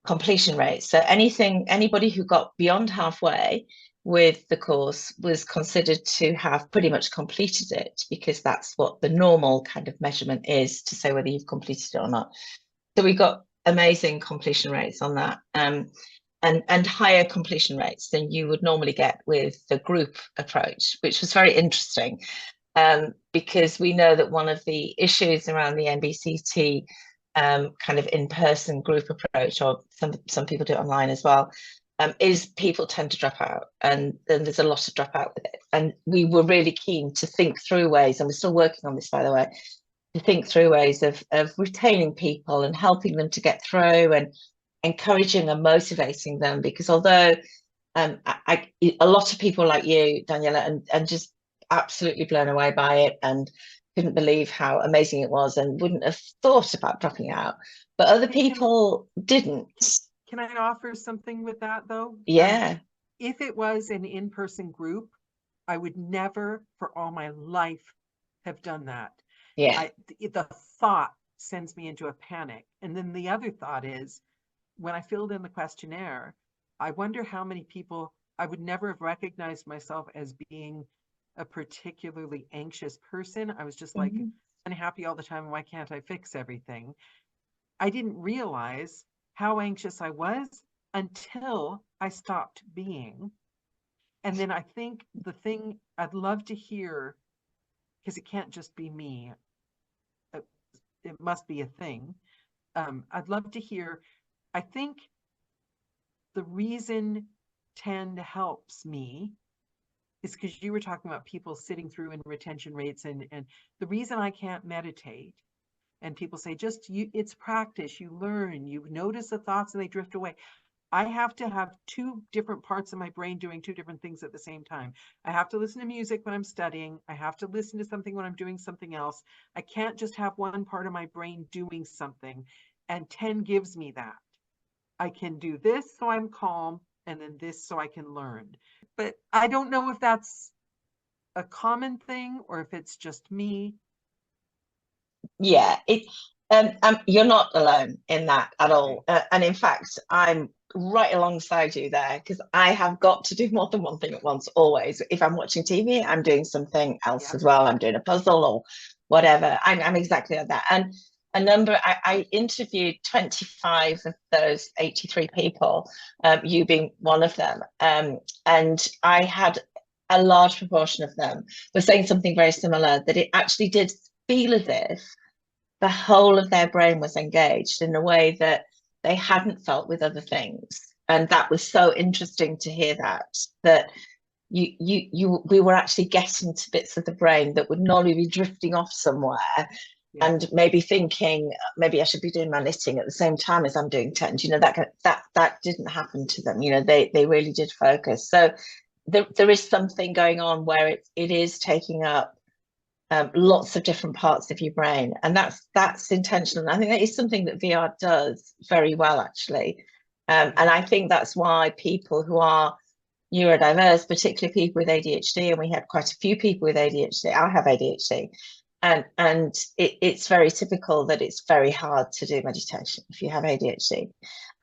[SPEAKER 3] completion rates. So anybody who got beyond halfway with the course was considered to have pretty much completed it, because that's what the normal kind of measurement is to say whether you've completed it or not. So we got amazing completion rates on that, and higher completion rates than you would normally get with the group approach, which was very interesting, because we know that one of the issues around the MBCT kind of in-person group approach, or some people do it online as well, is people tend to drop out, and then there's a lot of dropout with it. And we were really keen to think through ways, and we're still working on this, by the way, to think through ways of retaining people and helping them to get through and encouraging and motivating them, because although a lot of people like you, Daniela, and just absolutely blown away by it and couldn't believe how amazing it was and wouldn't have thought about dropping out, but other people didn't.
[SPEAKER 1] Can I offer something with that, though?
[SPEAKER 3] Yeah.
[SPEAKER 1] If it was an in-person group, I would never for all my life have done that.
[SPEAKER 3] Yeah.
[SPEAKER 1] The thought sends me into a panic. And then the other thought is, when I filled in the questionnaire, I wonder how many people, I would never have recognized myself as being a particularly anxious person. I was just like unhappy all the time. Why can't I fix everything? I didn't realize how anxious I was until I stopped being. And then I think the thing I'd love to hear, because it can't just be me, it must be a thing. I'd love to hear, I think the reason 10 helps me is because you were talking about people sitting through and retention rates, and the reason I can't meditate, and people say, it's practice, you learn, you notice the thoughts and they drift away. I have to have two different parts of my brain doing two different things at the same time. I have to listen to music when I'm studying. I have to listen to something when I'm doing something else. I can't just have one part of my brain doing something. And 10 gives me that. I can do this so I'm calm, and then this so I can learn. But I don't know if that's a common thing or if it's just me.
[SPEAKER 3] Yeah, you're not alone in that at all. And in fact, I'm right alongside you there, because I have got to do more than one thing at once always. If I'm watching TV, I'm doing something else as well. I'm doing a puzzle or whatever. I'm exactly like that. And I interviewed 25 of those 83 people, you being one of them. And I had a large proportion of them were saying something very similar, that it actually did feel as if the whole of their brain was engaged in a way that they hadn't felt with other things. And that was so interesting to hear, that we were actually getting to bits of the brain that would normally be drifting off somewhere, and maybe thinking, maybe I should be doing my knitting at the same time as I'm doing 10. You know, that didn't happen to them. You know, they really did focus. So there is something going on where it is taking up lots of different parts of your brain, and that's intentional. I think that is something that VR does very well, actually, and I think that's why people who are neurodiverse, particularly people with ADHD, and we had quite a few people with ADHD. I have ADHD, and it's very typical that it's very hard to do meditation if you have ADHD,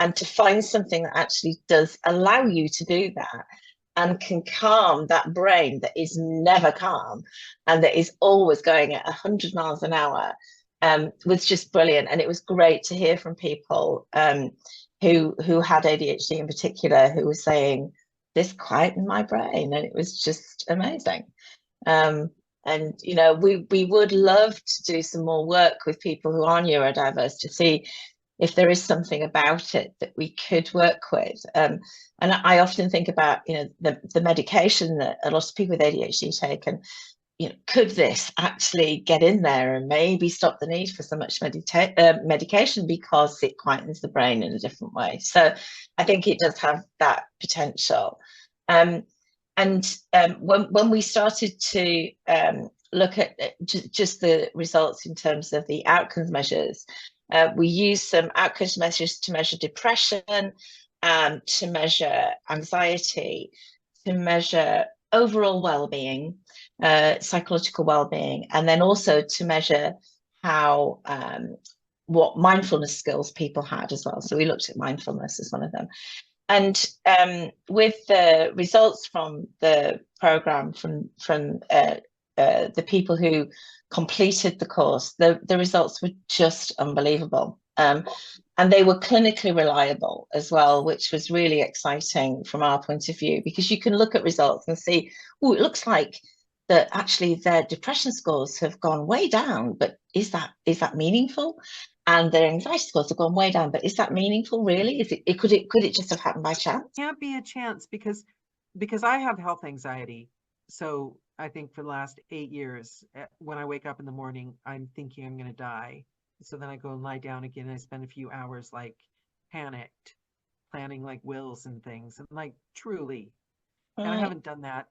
[SPEAKER 3] and to find something that actually does allow you to do that and can calm that brain that is never calm and that is always going at 100 miles an hour, was just brilliant. And it was great to hear from people who had ADHD in particular, who were saying, this quietened my brain, and it was just amazing. And you know, we would love to do some more work with people who are neurodiverse to see if there is something about it that we could work with. And I often think about, you know, the medication that a lot of people with ADHD take, and, you know, could this actually get in there and maybe stop the need for so much medication because it quietens the brain in a different way. So I think it does have that potential. And when we started to look at just the results in terms of the outcomes measures, We used some outcomes measures to measure depression, to measure anxiety, to measure overall well-being, psychological well-being, and then also to measure how what mindfulness skills people had as well. So we looked at mindfulness as one of them. And with the results from the program, from the people who completed the course, the results were just unbelievable. And they were clinically reliable as well, which was really exciting from our point of view, because you can look at results and see, oh, it looks like that actually their depression scores have gone way down, but is that meaningful? And their anxiety scores have gone way down, but is that meaningful really? Could it just have happened by chance?
[SPEAKER 1] It can't be a chance, because I have health anxiety. So I think for the last 8 years, when I wake up in the morning, I'm thinking I'm going to die. So then I go and lie down again, and I spend a few hours like panicked, planning like wills and things, and like truly.
[SPEAKER 3] Right.
[SPEAKER 1] And I haven't done that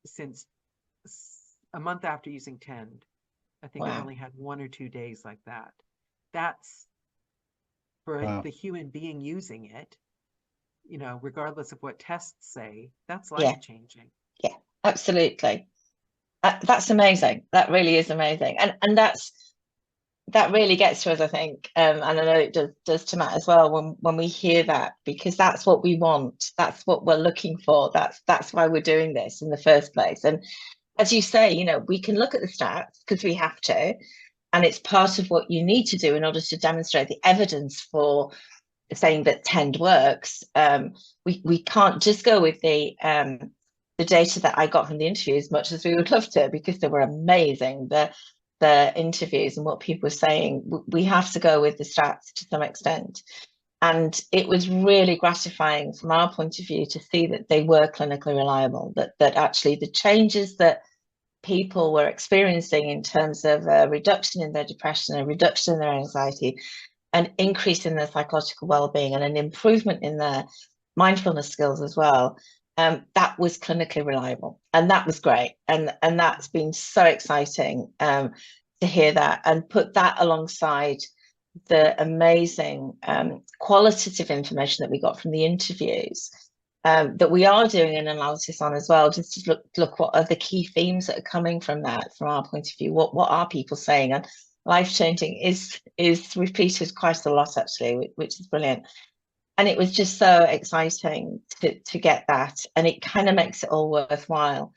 [SPEAKER 1] since a month after using Tend. I think
[SPEAKER 3] Wow.
[SPEAKER 1] I only had 1 or 2 days like that. That's for
[SPEAKER 2] Wow.
[SPEAKER 1] the human being using it, you know, regardless of what tests say, that's
[SPEAKER 3] Yeah.
[SPEAKER 1] life-changing.
[SPEAKER 3] Yeah, absolutely. That's amazing. That really is amazing. And that really gets to us, I think. And I know it does to Matt as well when we hear that, because that's what we want. That's what we're looking for. That's why we're doing this in the first place. And as you say, you know, we can look at the stats because we have to, and it's part of what you need to do in order to demonstrate the evidence for saying that Tend works. We can't just go with the data that I got from the interview, as much as we would love to, because they were amazing. The interviews and what people were saying, we have to go with the stats to some extent. And it was really gratifying from our point of view to see that they were clinically reliable, that actually the changes that people were experiencing in terms of a reduction in their depression, a reduction in their anxiety, an increase in their psychological well-being, and an improvement in their mindfulness skills as well, that was clinically reliable. And that was great. And that's been so exciting to hear that, and put that alongside the amazing qualitative information that we got from the interviews, that we are doing an analysis on as well, just to look what are the key themes that are coming from that, from our point of view. What are people saying? And life-changing is repeated quite a lot, actually, which is brilliant. And it was just so exciting to get that, and it kind of makes it all worthwhile.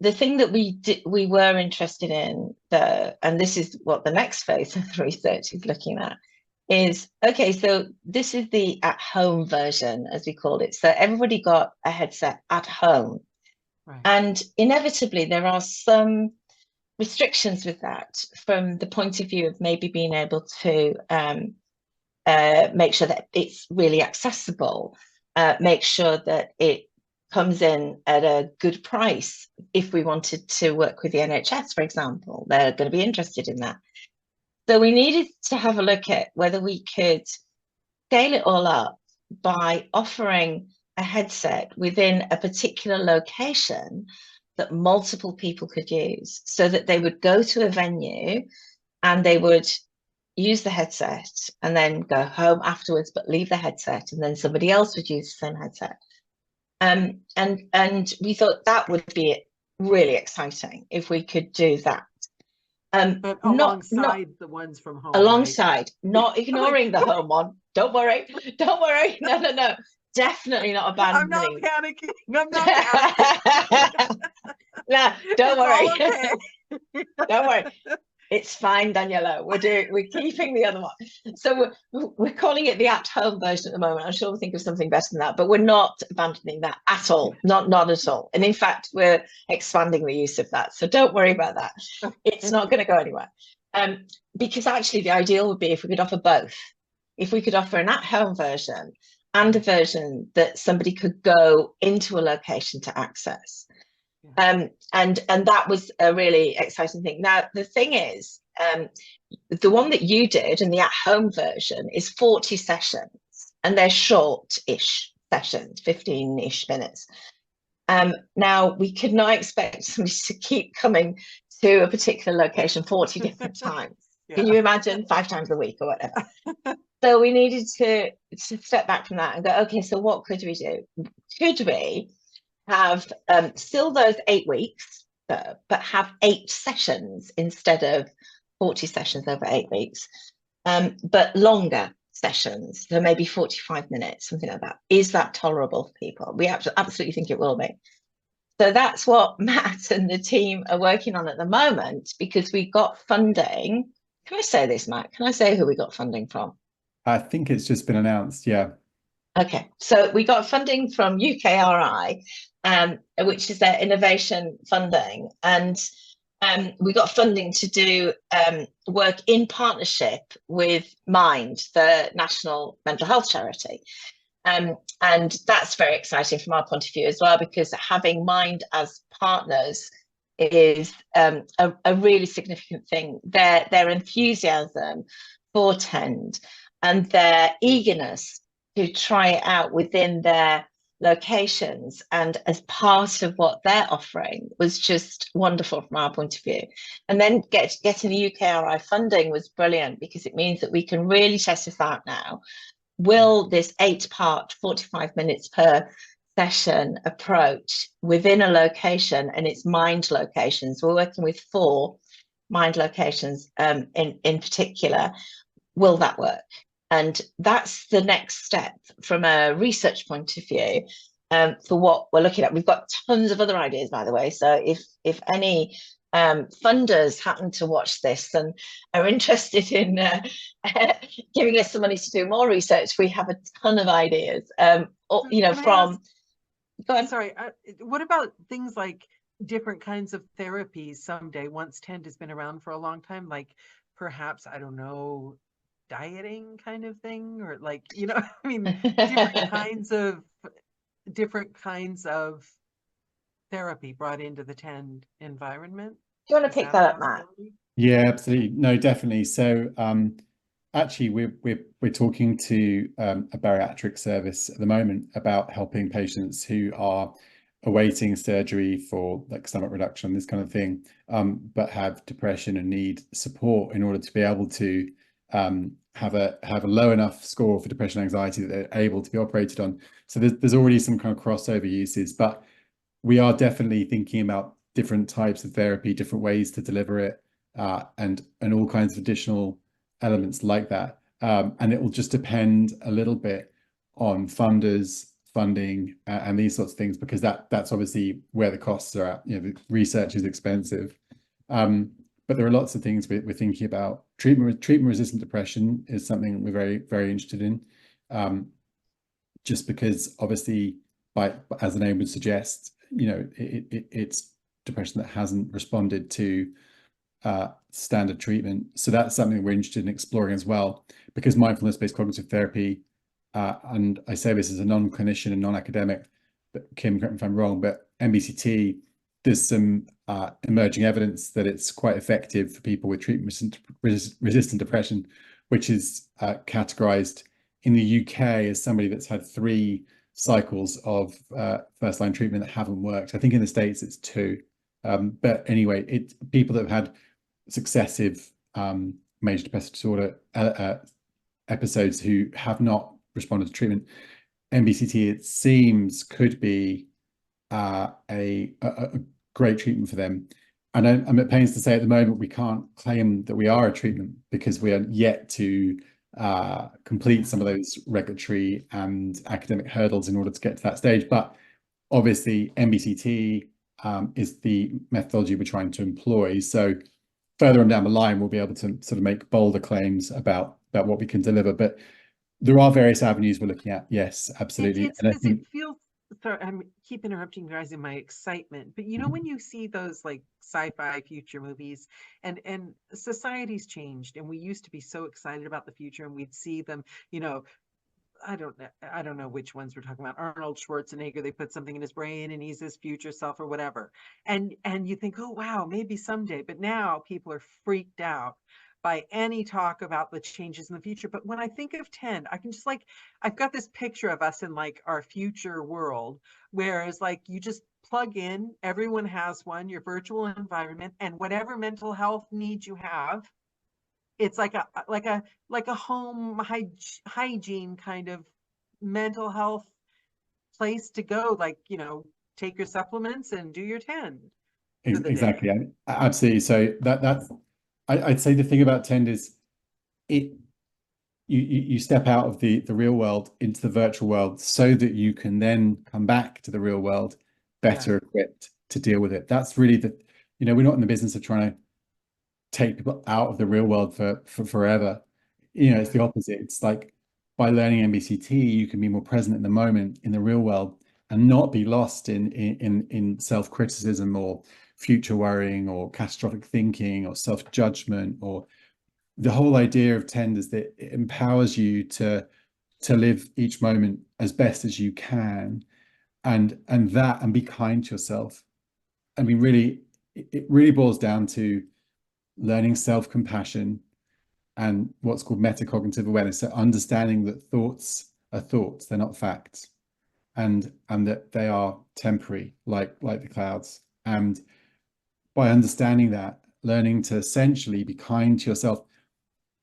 [SPEAKER 3] The thing that we were interested in, and this is what the next phase of the research is looking at, is, okay, so this is the at-home version, as we called it. So everybody got a headset at home.
[SPEAKER 1] Right.
[SPEAKER 3] And inevitably there are some restrictions with that, from the point of view of maybe being able to make sure that it's really accessible, make sure that it comes in at a good price. If we wanted to work with the NHS, for example, they're going to be interested in that. So we needed to have a look at whether we could scale it all up by offering a headset within a particular location that multiple people could use, so that they would go to a venue and they would use the headset and then go home afterwards, but leave the headset, and then somebody else would use the same headset. And we thought that would be really exciting if we could do that.
[SPEAKER 1] But alongside the ones from home.
[SPEAKER 3] Alongside,
[SPEAKER 1] right?
[SPEAKER 3] not ignoring the home one. Don't worry. No. Definitely not abandoning.
[SPEAKER 1] I'm not panicking.
[SPEAKER 3] No, don't worry.
[SPEAKER 1] Okay.
[SPEAKER 3] Don't worry. It's fine, Daniela. We're keeping the other one. So we're calling it the at-home version at the moment. I'm sure we'll think of something better than that, but we're not abandoning that at all. Not at all. And in fact, we're expanding the use of that. So don't worry about that. It's not going to go anywhere. Because actually the ideal would be if we could offer both. If we could offer an at-home version and a version that somebody could go into a location to access. And that was a really exciting thing. Now, the thing is, the one that you did and the at-home version is 40 sessions, and they're short-ish sessions, 15-ish minutes. Now, we could not expect somebody to keep coming to a particular location 40 different times. Can you imagine 5 times a week or whatever? So we needed to step back from that and go, okay, so what could we do? Could we have still those 8 weeks, but have 8 sessions instead of 40 sessions over 8 weeks, but longer sessions, so maybe 45 minutes, something like that. Is that tolerable for people? We absolutely think it will be. So that's what Matt and the team are working on at the moment, because we got funding. Can I say this, Matt? Can I say who we got funding from?
[SPEAKER 2] I think it's just been announced, yeah.
[SPEAKER 3] Okay, so we got funding from UKRI, which is their innovation funding, and we got funding to do work in partnership with Mind, the national mental health charity. And that's very exciting from our point of view as well, because having Mind as partners is a really significant thing. Their enthusiasm for TEND and their eagerness to try it out within their locations and as part of what they're offering was just wonderful from our point of view. And then getting the UKRI funding was brilliant, because it means that we can really test this out now. Will this 8-part, 45 minutes per session approach within a location, and it's Mind locations, we're working with 4 Mind locations in particular, will that work? And that's the next step from a research point of view for what we're looking at. We've got tons of other ideas, by the way. So if any funders happen to watch this and are interested in giving us some money to do more research, we have a ton of ideas. You know, from... Go on.
[SPEAKER 1] Sorry, what about things like different kinds of therapies someday, once TEND has been around for a long time, like perhaps, I don't know, dieting kind of thing, or like, you know, I mean, different kinds of therapy brought into the TEND environment.
[SPEAKER 3] Do you want to pick that up, Matt?
[SPEAKER 2] Yeah, absolutely. No, definitely. So actually we're talking to a bariatric service at the moment about helping patients who are awaiting surgery for like stomach reduction, this kind of thing, but have depression and need support in order to be able to have a low enough score for depression and anxiety that they're able to be operated on. So there's already some kind of crossover uses, but we are definitely thinking about different types of therapy, different ways to deliver it, and all kinds of additional elements like that. And it will just depend a little bit on funders, funding, and these sorts of things, because that's obviously where the costs are at. You know, the research is expensive. But there are lots of things we're thinking about. Treatment-resistant depression is something we're very, very interested in, just because obviously, as the name would suggest, you know, it's depression that hasn't responded to standard treatment. So that's something we're interested in exploring as well, because mindfulness-based cognitive therapy, and I say this as a non-clinician and non-academic, but Kim, correct me if I'm wrong, but MBCT, there's some emerging evidence that it's quite effective for people with treatment-resistant depression, which is categorized in the UK as somebody that's had 3 cycles of first-line treatment that haven't worked. I think in the States it's 2. But anyway, it's people that have had successive major depressive disorder episodes who have not responded to treatment. MBCT, it seems, could be a great treatment for them. And I'm at pains to say at the moment we can't claim that we are a treatment, because we are yet to complete some of those regulatory and academic hurdles in order to get to that stage. But obviously MBCT is the methodology we're trying to employ. So further on down the line, we'll be able to sort of make bolder claims about what we can deliver. But there are various avenues we're looking at. Yes, absolutely.
[SPEAKER 1] And I think it feels, sorry, I keep interrupting you guys in my excitement, but you know, when you see those like sci-fi future movies, and society's changed, and we used to be so excited about the future, and we'd see them, you know, I don't know which ones we're talking about. Arnold Schwarzenegger, they put something in his brain and he's his future self or whatever. And you think, oh, wow, maybe someday. But now people are freaked out by any talk about the changes in the future. But when I think of TEND, I can just like, I've got this picture of us in like our future world, whereas like you just plug in, everyone has one, your virtual environment, and whatever mental health needs you have, it's like a home hygiene kind of mental health place to go, like, you know, take your supplements and do your 10 for the
[SPEAKER 2] Exactly.
[SPEAKER 1] day.
[SPEAKER 2] Absolutely. So that's I'd say the thing about Tend is it you step out of the real world into the virtual world so that you can then come back to the real world better equipped to deal with it. That's really we're not in the business of trying to take people out of the real world for forever. It's the opposite. It's like by learning MBCT, you can be more present in the moment in the real world and not be lost in self-criticism or future worrying or catastrophic thinking or self-judgment. Or the whole idea of Tend is that it empowers you to live each moment as best as you can, and be kind to yourself. I mean, really, it really boils down to learning self-compassion and what's called metacognitive awareness. So understanding that thoughts are thoughts, they're not facts, and that they are temporary, like the clouds. And by understanding that, learning to essentially be kind to yourself,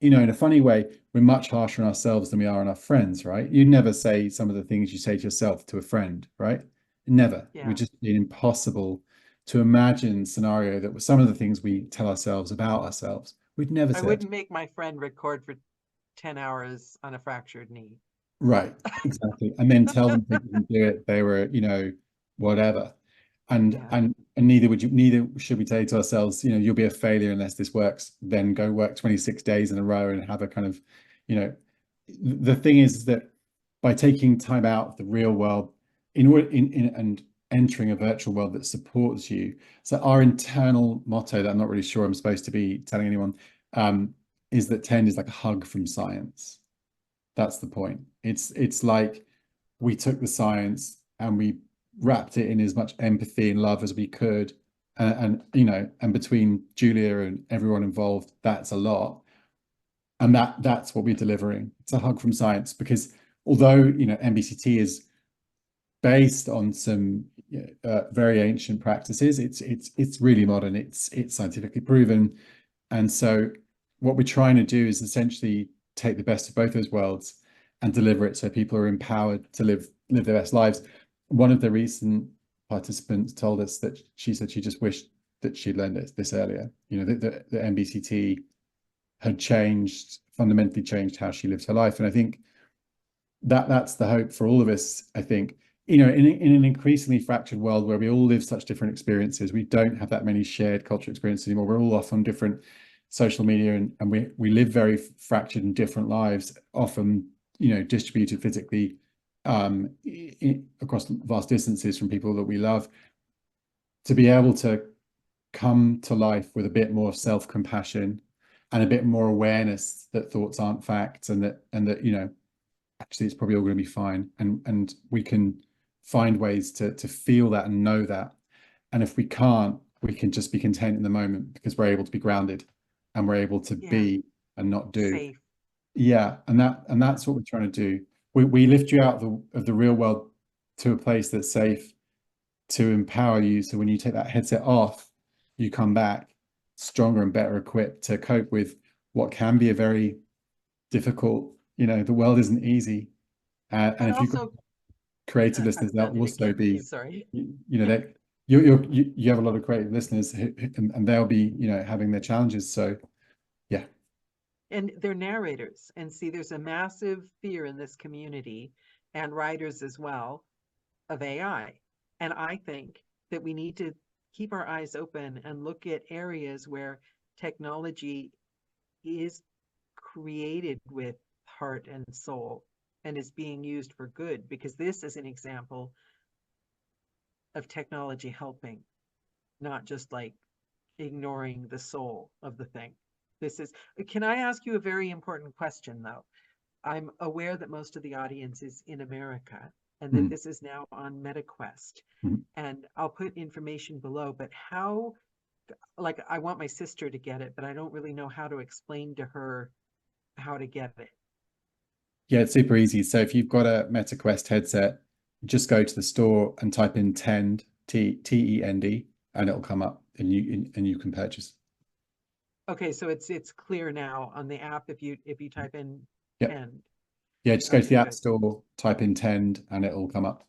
[SPEAKER 2] in a funny way, we're much harsher on ourselves than we are on our friends, right? You never say some of the things you say to yourself to a friend, right? Never. It would just be impossible to imagine scenario that was some of the things we tell ourselves about ourselves. We'd never
[SPEAKER 1] I
[SPEAKER 2] say
[SPEAKER 1] wouldn't make my friend record for 10 hours on a fractured knee.
[SPEAKER 2] Right, exactly. And then tell them they didn't do it, they were, whatever. And neither should we say to ourselves, you'll be a failure unless this works, then go work 26 days in a row and have a kind of, the thing is that by taking time out of the real world and entering a virtual world that supports you. So our internal motto that I'm not really sure I'm supposed to be telling anyone, is that Tend is like a hug from science. That's the point. It's like we took the science and we wrapped it in as much empathy and love as we could, and between Julia and everyone involved, that's a lot, and that's what we're delivering. It's a hug from science, because although MBCT is based on some very ancient practices, it's really modern. It's scientifically proven, and so what we're trying to do is essentially take the best of both those worlds and deliver it so people are empowered to live their best lives. One of the recent participants told us that she said she just wished that she'd learned this earlier. The MBCT had fundamentally changed how she lived her life. And I think that's the hope for all of us. I think, in an increasingly fractured world where we all live such different experiences, we don't have that many shared cultural experiences anymore. We're all off on different social media, and we live very fractured and different lives, often distributed physically across vast distances from people that we love. To be able to come to life with a bit more self-compassion and a bit more awareness that thoughts aren't facts, and that actually it's probably all going to be fine, and we can find ways to feel that and know that. And if we can't, we can just be content in the moment, because we're able to be grounded and we're able to be and not do.
[SPEAKER 1] Safe.
[SPEAKER 2] And that's what we're trying to do. We lift you out of the real world to a place that's safe, to empower you, so when you take that headset off, you come back stronger and better equipped to cope with what can be a very difficult, the world isn't easy, and if you've got creative listeners, they'll also be,
[SPEAKER 1] sorry,
[SPEAKER 2] that you have a lot of creative listeners and they'll be having their challenges. So
[SPEAKER 1] and they're narrators, and see, there's a massive fear in this community, and writers as well, of AI. And I think that we need to keep our eyes open and look at areas where technology is created with heart and soul and is being used for good, because this is an example of technology helping, not just like ignoring the soul of the thing. Can I ask you a very important question, though? I'm aware that most of the audience is in America, and that this is now on MetaQuest. And I'll put information below, but how, like, I want my sister to get it, but I don't really know how to explain to her how to get it.
[SPEAKER 2] Yeah, it's super easy. So if you've got a MetaQuest headset, just go to the store and type in Tend, TEND, and it'll come up, and you can purchase.
[SPEAKER 1] Okay, so it's clear now on the app if you type in
[SPEAKER 2] Yep.
[SPEAKER 1] Tend.
[SPEAKER 2] Yeah, just go to
[SPEAKER 1] Okay,
[SPEAKER 2] the App
[SPEAKER 1] good.
[SPEAKER 2] Store, type in Tend, and it'll come up.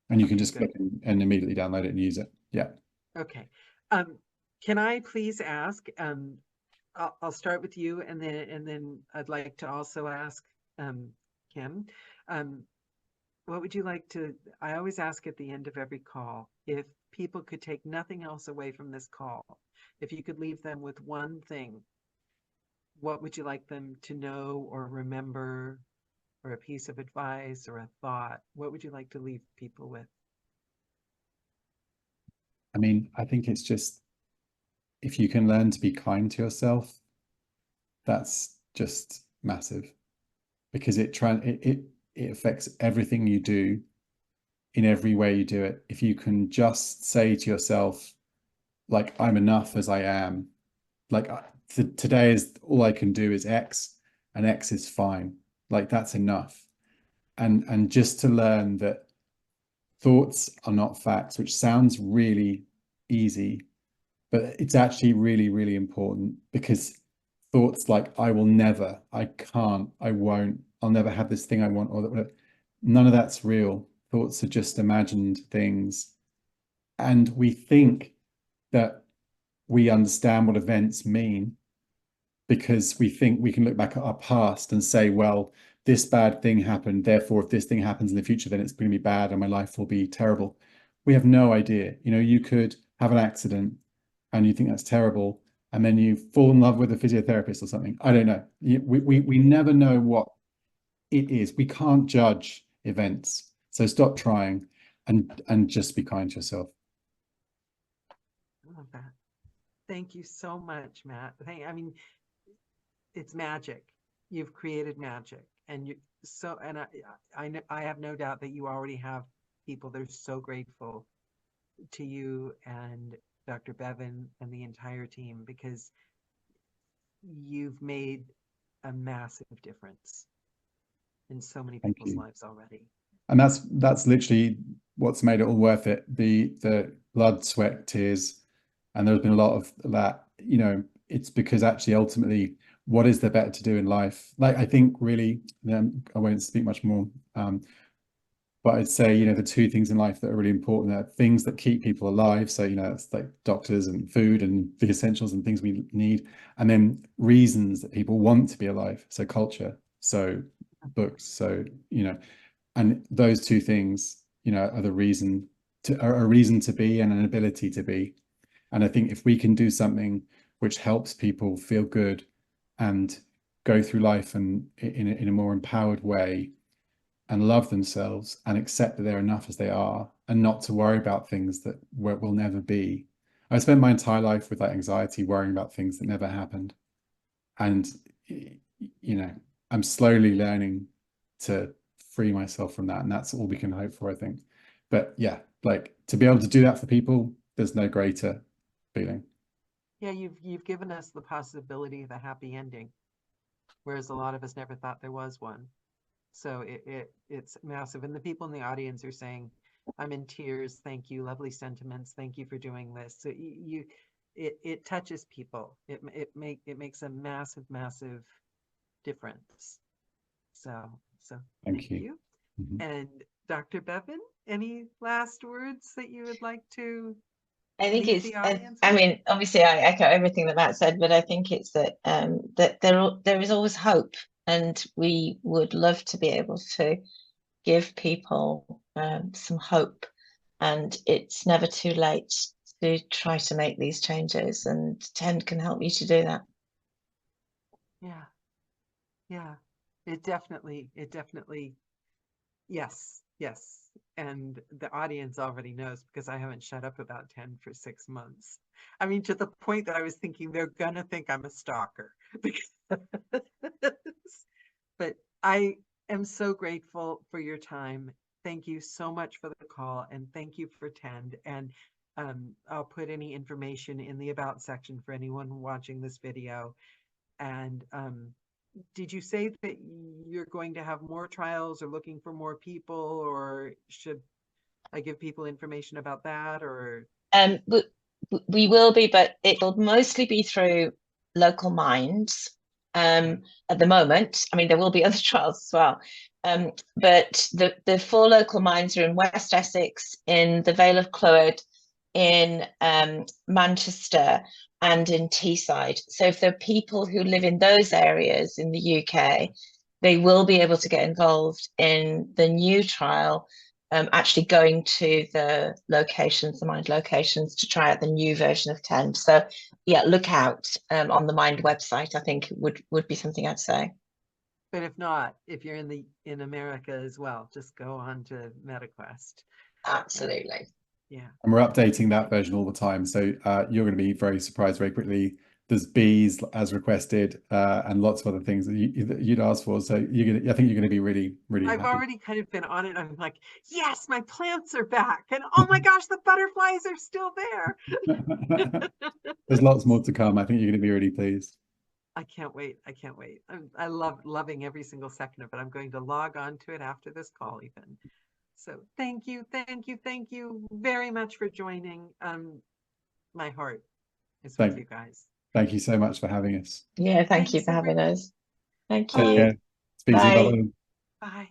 [SPEAKER 2] And you can
[SPEAKER 1] Okay,
[SPEAKER 2] just
[SPEAKER 1] good.
[SPEAKER 2] click and immediately download it and use it. Yeah.
[SPEAKER 1] Okay. Can I please ask, I'll start with you, and then I'd like to also ask Kim, what would you like to, I always ask at the end of every call, if people could take nothing else away from this call, if you could leave them with one thing, what would you like them to know or remember, or a piece of advice or a thought? What would you like to leave people with?
[SPEAKER 2] I mean, I think it's just, if you can learn to be kind to yourself, that's just massive, because it affects everything you do in every way you do it. If you can just say to yourself, like, I'm enough as I am, like today is all I can do is X, and X is fine. Like, that's enough. And just to learn that thoughts are not facts, which sounds really easy, but it's actually really, really important, because thoughts like, I will never, I can't, I won't, I'll never have this thing I want, or whatever, none of that's real. Thoughts are just imagined things. And we think that we understand what events mean, because we think we can look back at our past and say, well, this bad thing happened, therefore if this thing happens in the future, then it's going to be bad and my life will be terrible. We have no idea. You know, you could have an accident and you think that's terrible, and then you fall in love with a physiotherapist or something. I don't know. We never know what it is. We can't judge events. So stop trying and just be kind to yourself.
[SPEAKER 1] I love that. Thank you so much, Matt. I mean, it's magic. You've created magic, and I have no doubt that you already have people that are so grateful to you and Dr. Bevan and the entire team, because you've made a massive difference in so many
[SPEAKER 2] Thank
[SPEAKER 1] people's
[SPEAKER 2] you.
[SPEAKER 1] lives already.
[SPEAKER 2] And that's literally what's made it all worth it. The blood, sweat, tears, and there's been a lot of that. You know, it's because actually ultimately, what is there better to do in life? Like, I think really, I won't speak much more, but I'd say, you know, the two things in life that are really important are things that keep people alive. So, you know, it's like doctors and food and the essentials and things we need, and then reasons that people want to be alive. So culture, so books, so, you know, and those two things, you know, are a reason to be and an ability to be. And I think if we can do something which helps people feel good and go through life and in a more empowered way, and love themselves and accept that they're enough as they are, and not to worry about things that will never be. I spent my entire life with that anxiety, worrying about things that never happened. And, you know, I'm slowly learning to free myself from that. And that's all we can hope for, I think. But yeah, like, to be able to do that for people, there's no greater feeling.
[SPEAKER 1] Yeah, you've given us the possibility of a happy ending, whereas a lot of us never thought there was one. So it's massive. And the people in the audience are saying, I'm in tears. Thank you. Lovely sentiments. Thank you for doing this. So it touches people. It makes a massive, massive difference. So thank you.
[SPEAKER 2] Mm-hmm.
[SPEAKER 1] And Dr. Bevan, any last words that you would like to
[SPEAKER 3] I think
[SPEAKER 1] leave
[SPEAKER 3] it's,
[SPEAKER 1] the audience
[SPEAKER 3] I
[SPEAKER 1] with?
[SPEAKER 3] mean, obviously I echo everything that Matt said, but I think it's that that there is always hope, and we would love to be able to give people some hope, and it's never too late to try to make these changes, and Tend can help you to do that.
[SPEAKER 1] Yeah, it definitely, yes. And the audience already knows, because I haven't shut up about Tend for 6 months. I mean, to the point that I was thinking they're gonna think I'm a stalker. But I am so grateful for your time. Thank you so much for the call, and thank you for Tend. And I'll put any information in the About section for anyone watching this video. And did you say that you're going to have more trials or looking for more people, or should I give people information about that? Or
[SPEAKER 3] We will be, but it will mostly be through local minds at the moment. I mean, there will be other trials as well. But the 4 local mines are in West Essex, in the Vale of Clwyd, in Manchester, and in Teesside. So if there are people who live in those areas in the UK, they will be able to get involved in the new trial, actually going to the locations, the Mind locations, to try out the new version of 10. So yeah, look out on the Mind website, I think would be something I'd say.
[SPEAKER 1] But if not, if you're in America as well, just go on to MetaQuest.
[SPEAKER 3] Absolutely.
[SPEAKER 1] Yeah.
[SPEAKER 2] And we're updating that version all the time. So you're going to be very surprised very quickly. There's bees as requested, and lots of other things that you'd asked for. So I think you're going to be really, really
[SPEAKER 1] I've
[SPEAKER 2] happy.
[SPEAKER 1] already kind of been on it. I'm like, yes, my plants are back. And oh my gosh, the butterflies are still there.
[SPEAKER 2] There's lots more to come. I think you're going to be really pleased.
[SPEAKER 1] I can't wait. I can't wait. I love loving every single second of it. I'm going to log on to it after this call even. So thank you very much for joining. My heart is with you guys.
[SPEAKER 2] Thank you so much for having us.
[SPEAKER 3] Yeah, thank you for having us. Thank you.
[SPEAKER 2] Take care. Speak to you. Bye.
[SPEAKER 1] Bye.